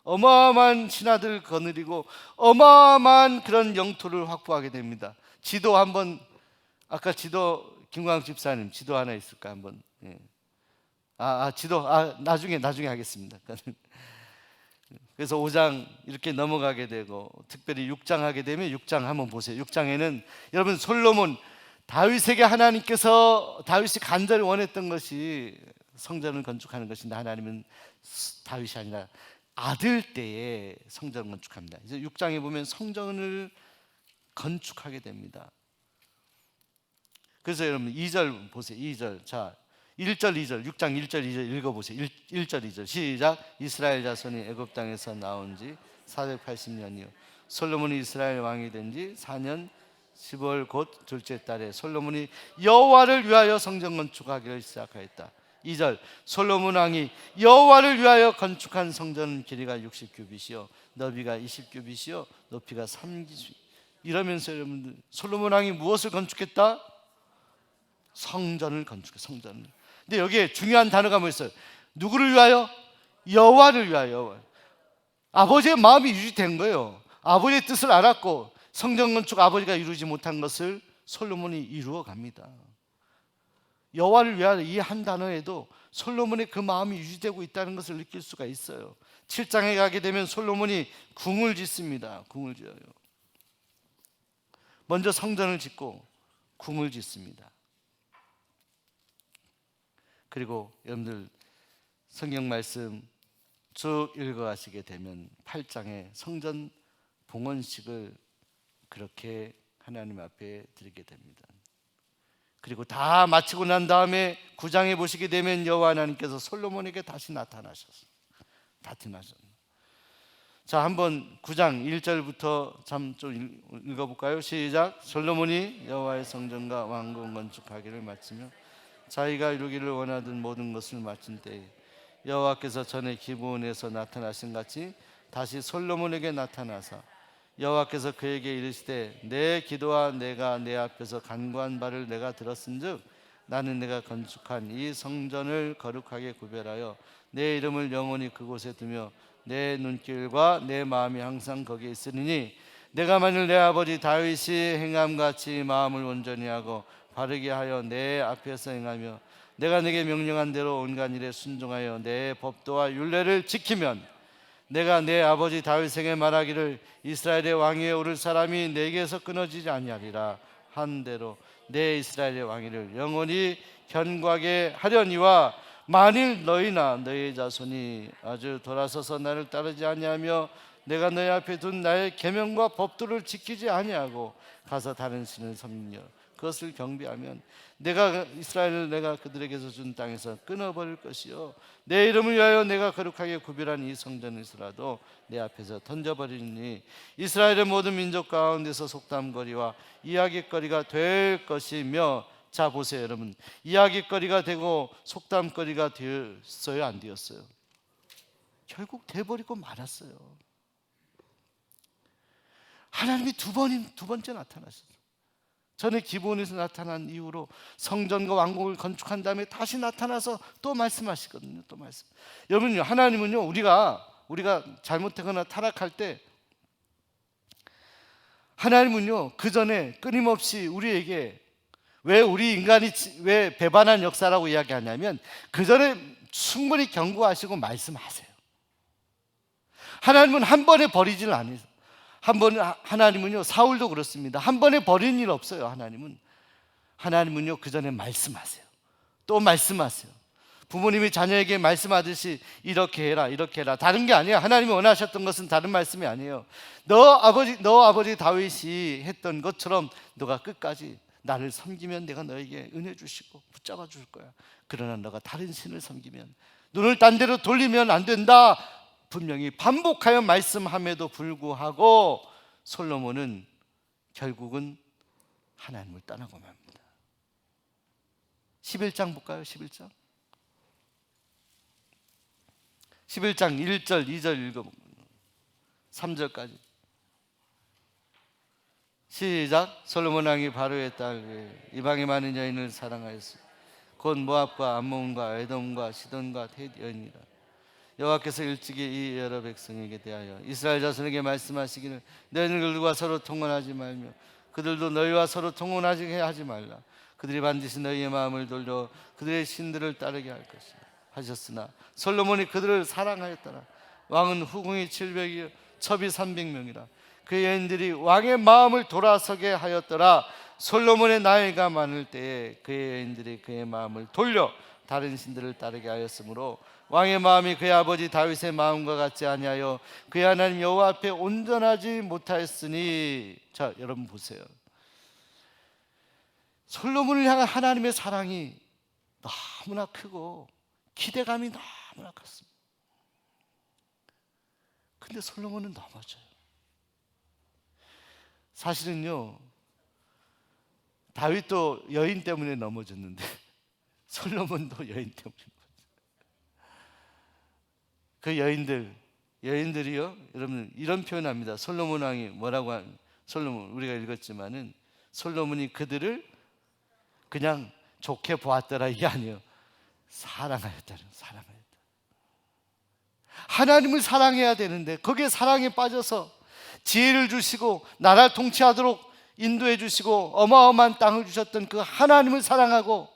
어마어마한 신하들 거느리고 어마어마한 그런 영토를 확보하게 됩니다. 지도 한번, 아까 지도 김광 집사님 지도 하나 있을까 한번. 예. 지도 나중에 하겠습니다. 그래서 5장 이렇게 넘어가게 되고 특별히 6장 하게 되면 6장 한번 보세요. 6장에는 여러분 솔로몬, 다윗에게 하나님께서 다윗이 간절히 원했던 것이 성전을 건축하는 것인데 하나님은 다윗이 아니라 아들 때에 성전을 건축합니다. 이제 6장에 보면 성전을 건축하게 됩니다. 그래서 여러분 2절 보세요. 2절. 자, 1절 2절 6장 1절 2절 읽어보세요. 1절 2절 시작. 이스라엘 자손이 애굽 땅에서 나온 지 480년이요 솔로몬이 이스라엘 왕이 된 지 4년 10월 곧 둘째 달에 솔로몬이 여호와를 위하여 성전 건축하기를 시작하였다. 2절 솔로몬 왕이 여호와를 위하여 건축한 성전 길이가 60규빗이요 너비가 20규빗이요 높이가 3규빗. 이러면서 여러분들 솔로몬 왕이 무엇을 건축했다? 성전을 건축해. 성전을. 근데 여기에 중요한 단어가 뭐 있어요? 누구를 위하여? 여호와를 위하여. 아버지의 마음이 유지된 거예요. 아버지의 뜻을 알았고 성전 건축 아버지가 이루지 못한 것을 솔로몬이 이루어 갑니다. 여호와를 위하여 이 한 단어에도 솔로몬의 그 마음이 유지되고 있다는 것을 느낄 수가 있어요. 7장에 가게 되면 솔로몬이 궁을 짓습니다. 궁을 지어요. 먼저 성전을 짓고 궁을 짓습니다. 그리고 여러분들 성경 말씀 쭉 읽어가시게 되면 8장에 성전 봉헌식을 그렇게 하나님 앞에 드리게 됩니다. 그리고 다 마치고 난 다음에 9장에 보시게 되면 여호와 하나님께서 솔로몬에게 다시 나타나셨어요. 자, 한번 9장 1절부터 좀 읽어볼까요? 시작. 솔로몬이 여호와의 성전과 왕궁 건축하기를 마치며 자기가 이루기를 원하던 모든 것을 마친 때에 여호와께서 전에 기브온에서 나타나신 같이 다시 솔로몬에게 나타나사 여호와께서 그에게 이르시되 내 기도와 내가 내 앞에서 간구한 바를 내가 들었은즉 나는 내가 건축한 이 성전을 거룩하게 구별하여 내 이름을 영원히 그곳에 두며 내 눈길과 내 마음이 항상 거기에 있으리니 내가 만일 내 아버지 다윗이 행함같이 마음을 온전히 하고 바르게 하여 내 앞에서 행하며 내가 내게 명령한 대로 온갖 일에 순종하여 내 법도와 율례를 지키면 내가 내 아버지 다윗에게 말하기를 이스라엘의 왕위에 오를 사람이 내게서 끊어지지 아니하리라 한 대로 내 이스라엘의 왕위를 영원히 견고하게 하려니와 만일 너희나 너희 자손이 아주 돌아서서 나를 따르지 아니하며 내가 너희 앞에 둔 나의 계명과 법도를 지키지 아니하고 가서 다른 신을 섬기며 그것을 경배하면 내가 이스라엘을 내가 그들에게서 준 땅에서 끊어버릴 것이요 내 이름을 위하여 내가 거룩하게 구별한 이 성전에서라도 내 앞에서 던져버리니 이스라엘의 모든 민족 가운데서 속담거리와 이야깃거리가 될 것이며. 자 보세요 여러분, 이야깃거리가 되고 속담거리가 되었어요, 안 되었어요? 결국 돼버리고 말았어요. 하나님이 두 번째 나타나셨어요. 전에 기브온에서 나타난 이후로 성전과 왕궁을 건축한 다음에 다시 나타나서 또 말씀하시거든요. 또 말씀. 여러분요, 하나님은요, 우리가 잘못하거나 타락할 때 하나님은요, 그 전에 끊임없이 우리에게 왜 우리 인간이 왜 배반한 역사라고 이야기하냐면 그 전에 충분히 경고하시고 말씀하세요. 하나님은 한 번에 버리질 않아요. 하나님은요, 사울도 그렇습니다. 한 번에 버린 일 없어요. 하나님은요, 그 전에 말씀하세요. 또 말씀하세요. 부모님이 자녀에게 말씀하듯이 이렇게 해라, 이렇게 해라. 다른 게 아니에요. 하나님이 원하셨던 것은 다른 말씀이 아니에요. 너 아버지 다윗이 했던 것처럼 너가 끝까지 나를 섬기면 내가 너에게 은혜 주시고 붙잡아 줄 거야. 그러나 너가 다른 신을 섬기면, 눈을 딴 데로 돌리면 안 된다. 분명히 반복하여 말씀함에도 불구하고 솔로몬은 결국은 하나님을 떠나고 맙니다. 11장 볼까요? 11장 1절 2절 읽어보면 3절까지 시작. 솔로몬 왕이 바로의 딸 이방의 많은 여인을 사랑하였으 곧 모압과 암몬과 에돔과 시돈과 헷 여인이라. 여호와께서 일찍이 이 여러 백성에게 대하여 이스라엘 자손에게 말씀하시기를 너희는 그들과 서로 통혼하지 말며 그들도 너희와 서로 통혼하게 하지 말라. 그들이 반드시 너희의 마음을 돌려 그들의 신들을 따르게 할 것이라 하셨으나 솔로몬이 그들을 사랑하였더라. 왕은 후궁이 700이요 첩이 300명이라. 그 여인들이 왕의 마음을 돌아서게 하였더라. 솔로몬의 나이가 많을 때에 그의 여인들이 그의 마음을 돌려 다른 신들을 따르게 하였으므로 왕의 마음이 그의 아버지 다윗의 마음과 같지 아니하여 그의 하나님 여호와 앞에 온전하지 못하였으니. 자 여러분 보세요. 솔로몬을 향한 하나님의 사랑이 너무나 크고 기대감이 너무나 컸습니다. 근데 솔로몬은 넘어져요. 사실은요, 다윗도 여인 때문에 넘어졌는데 솔로몬도 여인 때문에. 그 여인들이요, 여러분 이런 표현합니다. 솔로몬 왕이 뭐라고 한? 솔로몬 우리가 읽었지만은 솔로몬이 그들을 그냥 좋게 보았더라 이게 아니에요. 사랑하였다. 하나님을 사랑해야 되는데 거기에 사랑에 빠져서 지혜를 주시고 나라를 통치하도록 인도해 주시고 어마어마한 땅을 주셨던 그 하나님을 사랑하고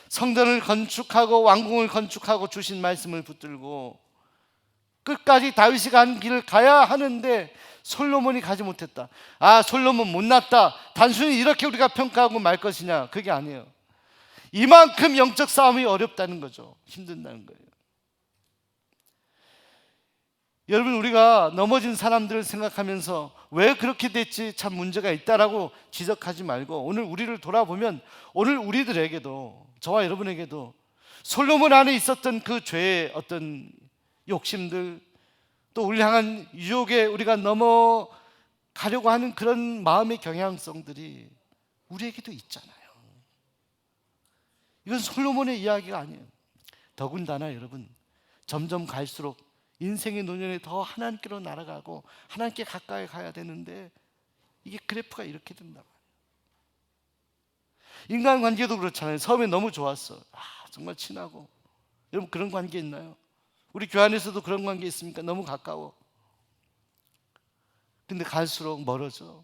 성전을 건축하고 왕궁을 건축하고 주신 말씀을 붙들고 끝까지 다윗이 간 길을 가야 하는데 솔로몬이 가지 못했다. 아, 솔로몬 못났다. 단순히 이렇게 우리가 평가하고 말 것이냐? 그게 아니에요. 이만큼 영적 싸움이 어렵다는 거죠. 힘든다는 거예요. 여러분, 우리가 넘어진 사람들을 생각하면서 왜 그렇게 됐지, 참 문제가 있다라고 지적하지 말고 오늘 우리를 돌아보면 오늘 우리들에게도, 저와 여러분에게도 솔로몬 안에 있었던 그 죄의 어떤 욕심들, 또 우리 향한 유혹에 우리가 넘어가려고 하는 그런 마음의 경향성들이 우리에게도 있잖아요. 이건 솔로몬의 이야기가 아니에요. 더군다나 여러분, 점점 갈수록 인생의 노년에 더 하나님께로 날아가고 하나님께 가까이 가야 되는데 이게 그래프가 이렇게 된단 말이에요. 인간관계도 그렇잖아요. 처음에 너무 좋았어. 정말 친하고. 여러분 그런 관계 있나요? 우리 교회 안에서도 그런 관계 있습니까? 너무 가까워. 근데 갈수록 멀어져.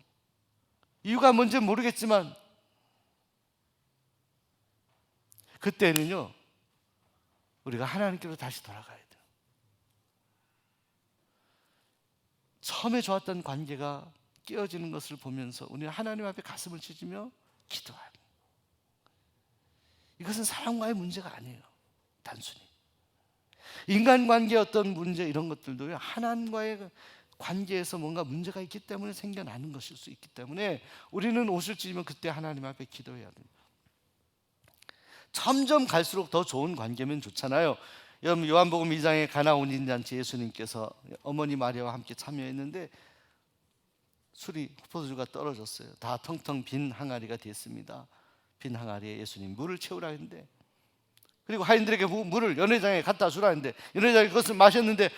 이유가 뭔지 모르겠지만 그때는요, 우리가 하나님께로 다시 돌아가야 돼요. 처음에 좋았던 관계가 깨어지는 것을 보면서 우리는 하나님 앞에 가슴을 치지며 기도해요. 이것은 사랑과의 문제가 아니에요. 단순히 인간관계의 어떤 문제, 이런 것들도요, 하나님과의 관계에서 뭔가 문제가 있기 때문에 생겨나는 것일 수 있기 때문에 우리는 옷을 찢으면 그때 하나님 앞에 기도해야 됩니다. 점점 갈수록 더 좋은 관계면 좋잖아요. 여러분 요한복음 2장에 가나 혼인잔치 예수님께서 어머니 마리아와 함께 참여했는데 술이 포도주가 떨어졌어요. 다 텅텅 빈 항아리가 됐습니다. 빈 항아리에 예수님 물을 채우라 했는데, 그리고 하인들에게 물을 연회장에 갖다 주라 했는데 연회장이 그것을 마셨는데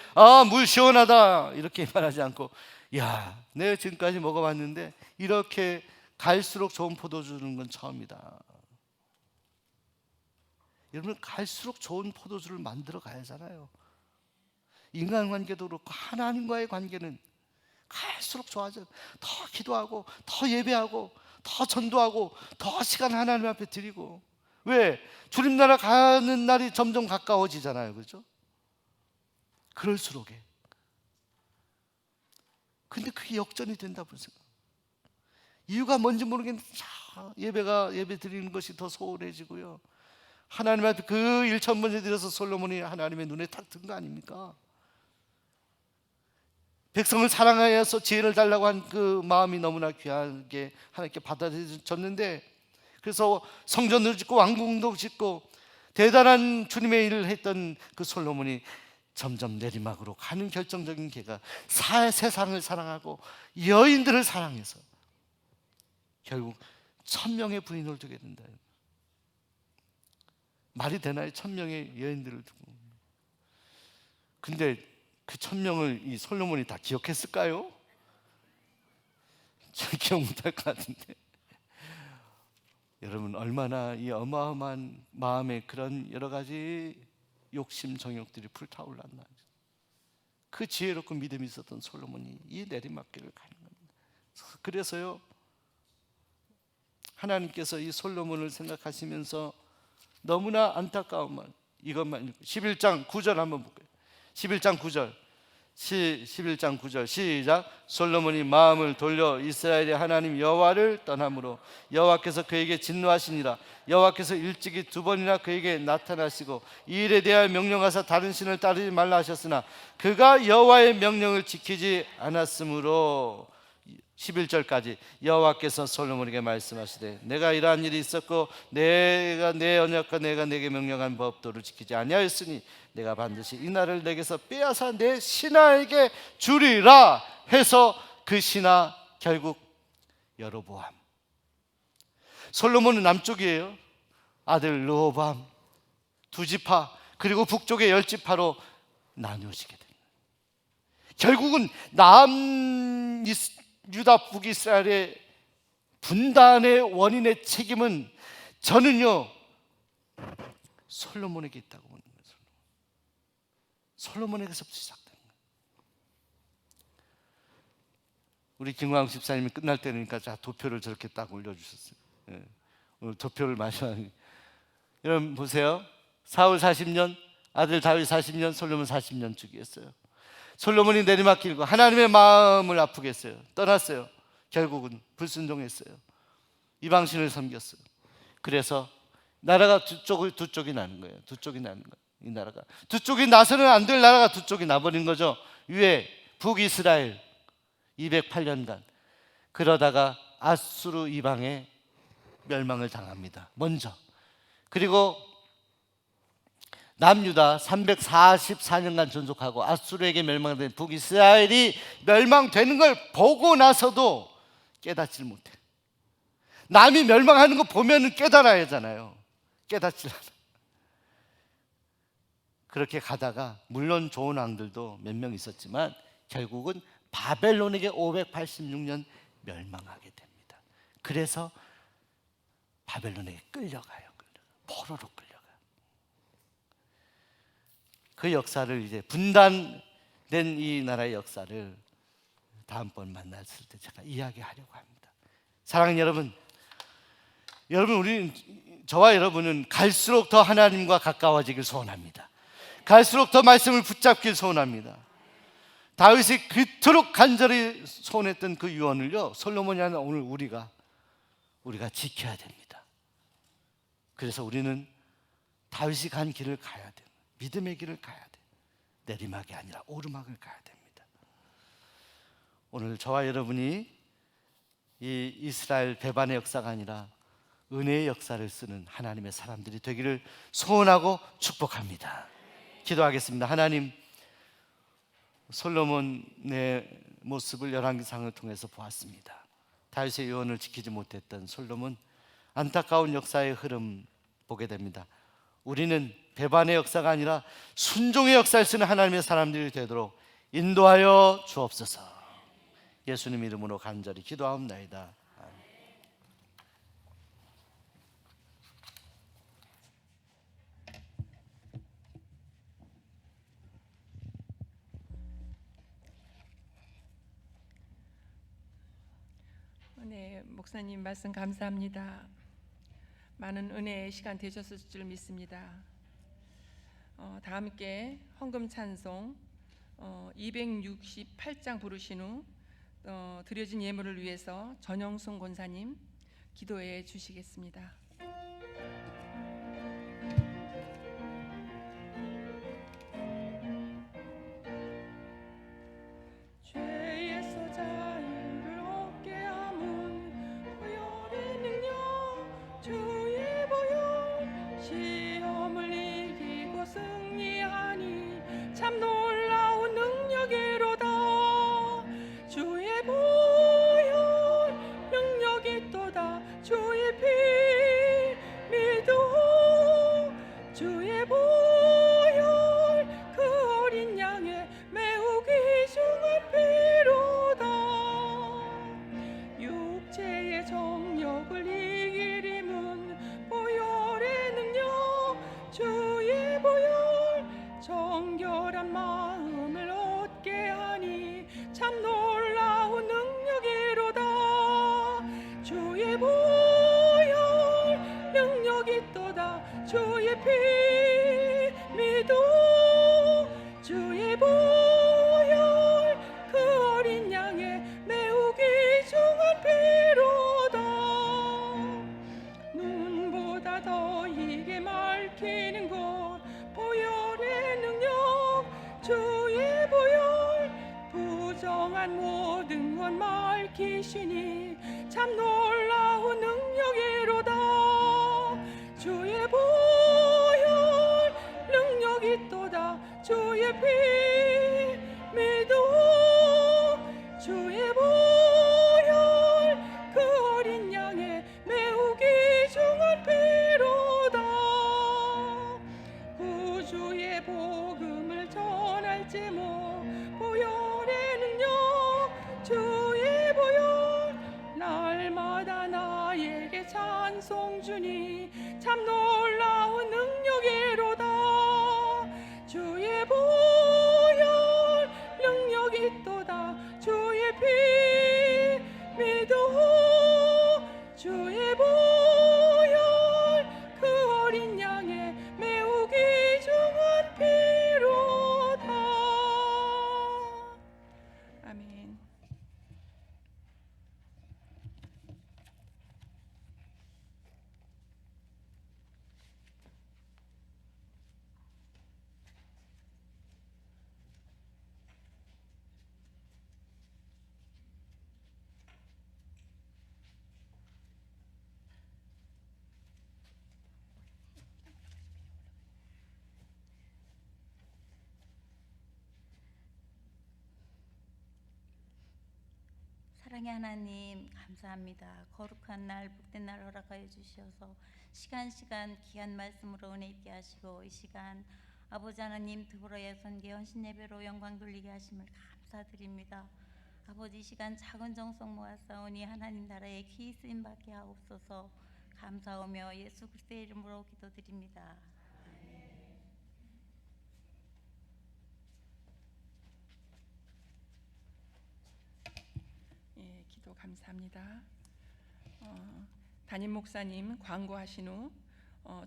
물 시원하다 이렇게 말하지 않고, 야, 내가 지금까지 먹어봤는데 이렇게 갈수록 좋은 포도주 주는 건 처음이다. 여러분 갈수록 좋은 포도주를 만들어 가야 하잖아요. 인간관계도 그렇고 하나님과의 관계는 갈수록 좋아져요. 더 기도하고 더 예배하고 더 전도하고 더 시간 하나님 앞에 드리고. 왜? 주님 나라 가는 날이 점점 가까워지잖아요. 그렇죠? 그럴수록에. 근데 그게 역전이 된다 보세요. 이유가 뭔지 모르겠는데 예배 드리는 것이 더 소홀해지고요. 하나님 앞에 그 1,000번째 드려서 솔로몬이 하나님의 눈에 탁 든 거 아닙니까? 백성을 사랑하여서 지혜를 달라고 한 그 마음이 너무나 귀하게 하나님께 받아들여졌는데, 그래서 성전을 짓고 왕궁도 짓고 대단한 주님의 일을 했던 그 솔로몬이 점점 내리막으로 가는 결정적인 계가 세상을 사랑하고 여인들을 사랑해서 결국 1,000명의 부인을 두게 된다. 말이 되나요? 1,000명의 여인들을 두고. 근데 그 1,000명을 이 솔로몬이 다 기억했을까요? 저 기억 못할 것 같은데. 여러분 얼마나 이 어마어마한 마음에 그런 여러 가지 욕심 정욕들이 불타올랐나. 그 지혜롭고 믿음이 있었던 솔로몬이 이 내리막길을 가는 겁니다. 그래서요, 하나님께서 이 솔로몬을 생각하시면서 너무나 안타까운 말, 이것만 읽고 11장 9절 한번 볼게요. 11장 9절 시작. 솔로몬이 마음을 돌려 이스라엘의 하나님 여호와를 떠남으로 여호와께서 그에게 진노하시니라. 여호와께서 일찍이 2번이나 그에게 나타나시고 이 일에 대하여 명령하사 다른 신을 따르지 말라 하셨으나 그가 여호와의 명령을 지키지 않았으므로 11절까지 여호와께서 솔로몬에게 말씀하시되 내가 이러한 일이 있었고 내가 내 언약과 내가 내게 명령한 법도를 지키지 아니하였으니 내가 반드시 이 날을 내게서 빼앗아 내 신하에게 주리라 해서 그 신하 결국 여로보암. 솔로몬은 남쪽이에요. 아들 르호보암 2지파 그리고 북쪽의 10지파로 나누어지게 됩니다. 결국은 유다 북이스라엘의 분단의 원인의 책임은 저는요 솔로몬에게 있다고 보는 거예요. 솔로몬에게서부터 시작되는 거예요. 우리 김광 집사님이 끝날 때니까 자 도표를 저렇게 딱 올려주셨어요. 예. 오늘 도표를 마셔. 여러분 보세요. 사울 40년, 아들 다윗 40년, 솔로몬 40년 주기였어요. 솔로몬이 내리막길고 하나님의 마음을 아프게 했어요. 떠났어요. 결국은 불순종했어요. 이방신을 섬겼어요. 그래서 나라가 두 쪽이 나는 거예요. 두 쪽이 나는 거예요. 이 나라가 두 쪽이 나서는 안 될 나라가 두 쪽이 나버린 거죠. 위에 북이스라엘 208년간 그러다가 아수르 이방에 멸망을 당합니다. 먼저. 그리고 남유다 344년간 존속하고 아수르에게 멸망된 북이스라엘이 멸망되는 걸 보고 나서도 깨닫질 못해. 남이 멸망하는 거 보면 깨달아야 하잖아요. 깨닫질 않아. 그렇게 가다가 물론 좋은 왕들도 몇 명 있었지만 결국은 바벨론에게 586년 멸망하게 됩니다. 그래서 바벨론에게 끌려가요. 포로로 끌려가요. 그 역사를 이제 분단된 이 나라의 역사를 다음번 만났을 때 제가 이야기하려고 합니다. 사랑하는 여러분, 저와 여러분은 갈수록 더 하나님과 가까워지길 소원합니다. 갈수록 더 말씀을 붙잡길 소원합니다. 다윗이 그토록 간절히 소원했던 그 유언을요, 솔로몬이 하는 오늘 우리가 지켜야 됩니다. 그래서 우리는 다윗이 간 길을 가야 돼요. 믿음의 길을 가야 돼. 내리막이 아니라 오르막을 가야 됩니다. 오늘 저와 여러분이 이 이스라엘 배반의 역사가 아니라 은혜의 역사를 쓰는 하나님의 사람들이 되기를 소원하고 축복합니다. 기도하겠습니다. 하나님, 솔로몬의 모습을 열왕기상을 통해서 보았습니다. 다윗의 유언을 지키지 못했던 솔로몬, 안타까운 역사의 흐름 보게 됩니다. 우리는 배반의 역사가 아니라 순종의 역사를 쓰는 하나님의 사람들이 되도록 인도하여 주옵소서. 예수님 이름으로 간절히 기도하옵나이다. 네, 목사님 말씀 감사합니다. 많은 은혜의 시간 되셨을 줄 믿습니다. 다 함께 헌금 찬송 268장 부르신 후 드려진 예물을 위해서 전영순 권사님 기도해 주시겠습니다. 죄에서 자유를 얻게 함은 보혈의 능력 주의 보혈 시험을 이기고 승리하니 참 놀라운 능력이로다. 주의 보혈 능력이 또다. 주의 피 믿어 주의 보혈 그 어린 양의 매우 귀중한 피로다. 육체의 정욕을 이길 힘은 보혈의 능력 주의 보혈 정결한 마음을 얻게 하니 참 놀라운 능력이로다. 주의 보혈 능력이 또다. 주의 피 믿어 주의 보혈 그 어린 양의 매우 귀중한 피로다. 눈보다 더 이게 맑히는 것 보혈의 능력 주의 보혈 부정한 모든 것 맑히시니 참 놀라운 능력이로다. 주의 보혈 능력이 또다. 주의 피 믿어 주의 보혈 그 어린 양의 매우 귀중한 피로다. 구주의 복음을 전할 제목 보혈의 능력 주의 보혈 날마다 나에게 찬송 주니 참 놀라운 능력이로다. 주의 보혈 능력이 또다. 주의 피 믿어 주의 보혈 그 어린 양의 매우 귀중한 피로다. 아멘. 사랑의 하나님 감사합니다. 거룩한 날 복된 날 허락하여 주셔서 시간 귀한 말씀으로 은혜 있게 하시고 이 시간 아버지 하나님 드보라의 선교 헌신 예배로 영광 돌리게 하심을 감사드립니다. 아버지 이 시간 작은 정성 모았사오니 하나님 나라의 귀히 쓰임 받게 하옵소서. 감사하며 예수 그리스도의 이름으로 기도드립니다. 예, 기도 감사합니다. 담임 목사님 광고하신 후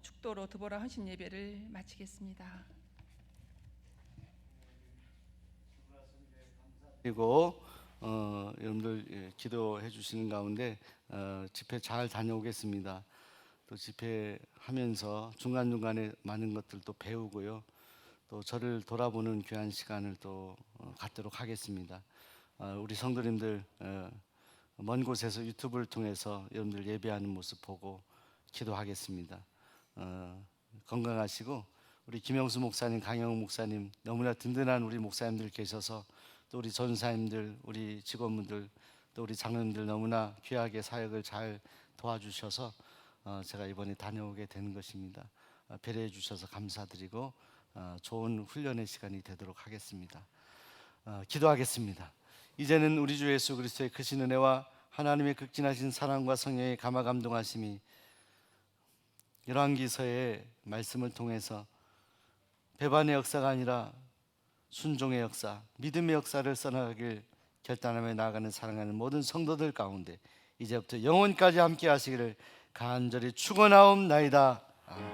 축도로 드보라 헌신 예배를 마치겠습니다. 그리고 여러분들 기도해 주시는 가운데 집회 잘 다녀오겠습니다. 또 집회하면서 중간중간에 많은 것들도 배우고요. 또 저를 돌아보는 귀한 시간을 또 갖도록 하겠습니다. 우리 성도님들 먼 곳에서 유튜브를 통해서 여러분들 예배하는 모습 보고 기도하겠습니다. 건강하시고 우리 김영수 목사님, 강영욱 목사님 너무나 든든한 우리 목사님들 계셔서 또 우리 전사님들, 우리 직원분들 또 우리 장로님들 너무나 귀하게 사역을 잘 도와주셔서 제가 이번에 다녀오게 되는 것입니다. 배려해 주셔서 감사드리고 좋은 훈련의 시간이 되도록 하겠습니다. 기도하겠습니다. 이제는 우리 주 예수 그리스도의 크신 은혜와 하나님의 극진하신 사랑과 성령의 감화 감동하심이 열왕기서의 말씀을 통해서 배반의 역사가 아니라 순종의 역사, 믿음의 역사를 써나가길 결단하며 나아가는 사랑하는 모든 성도들 가운데 이제부터 영원까지 함께 하시기를 간절히 축원하옵나이다. 아멘.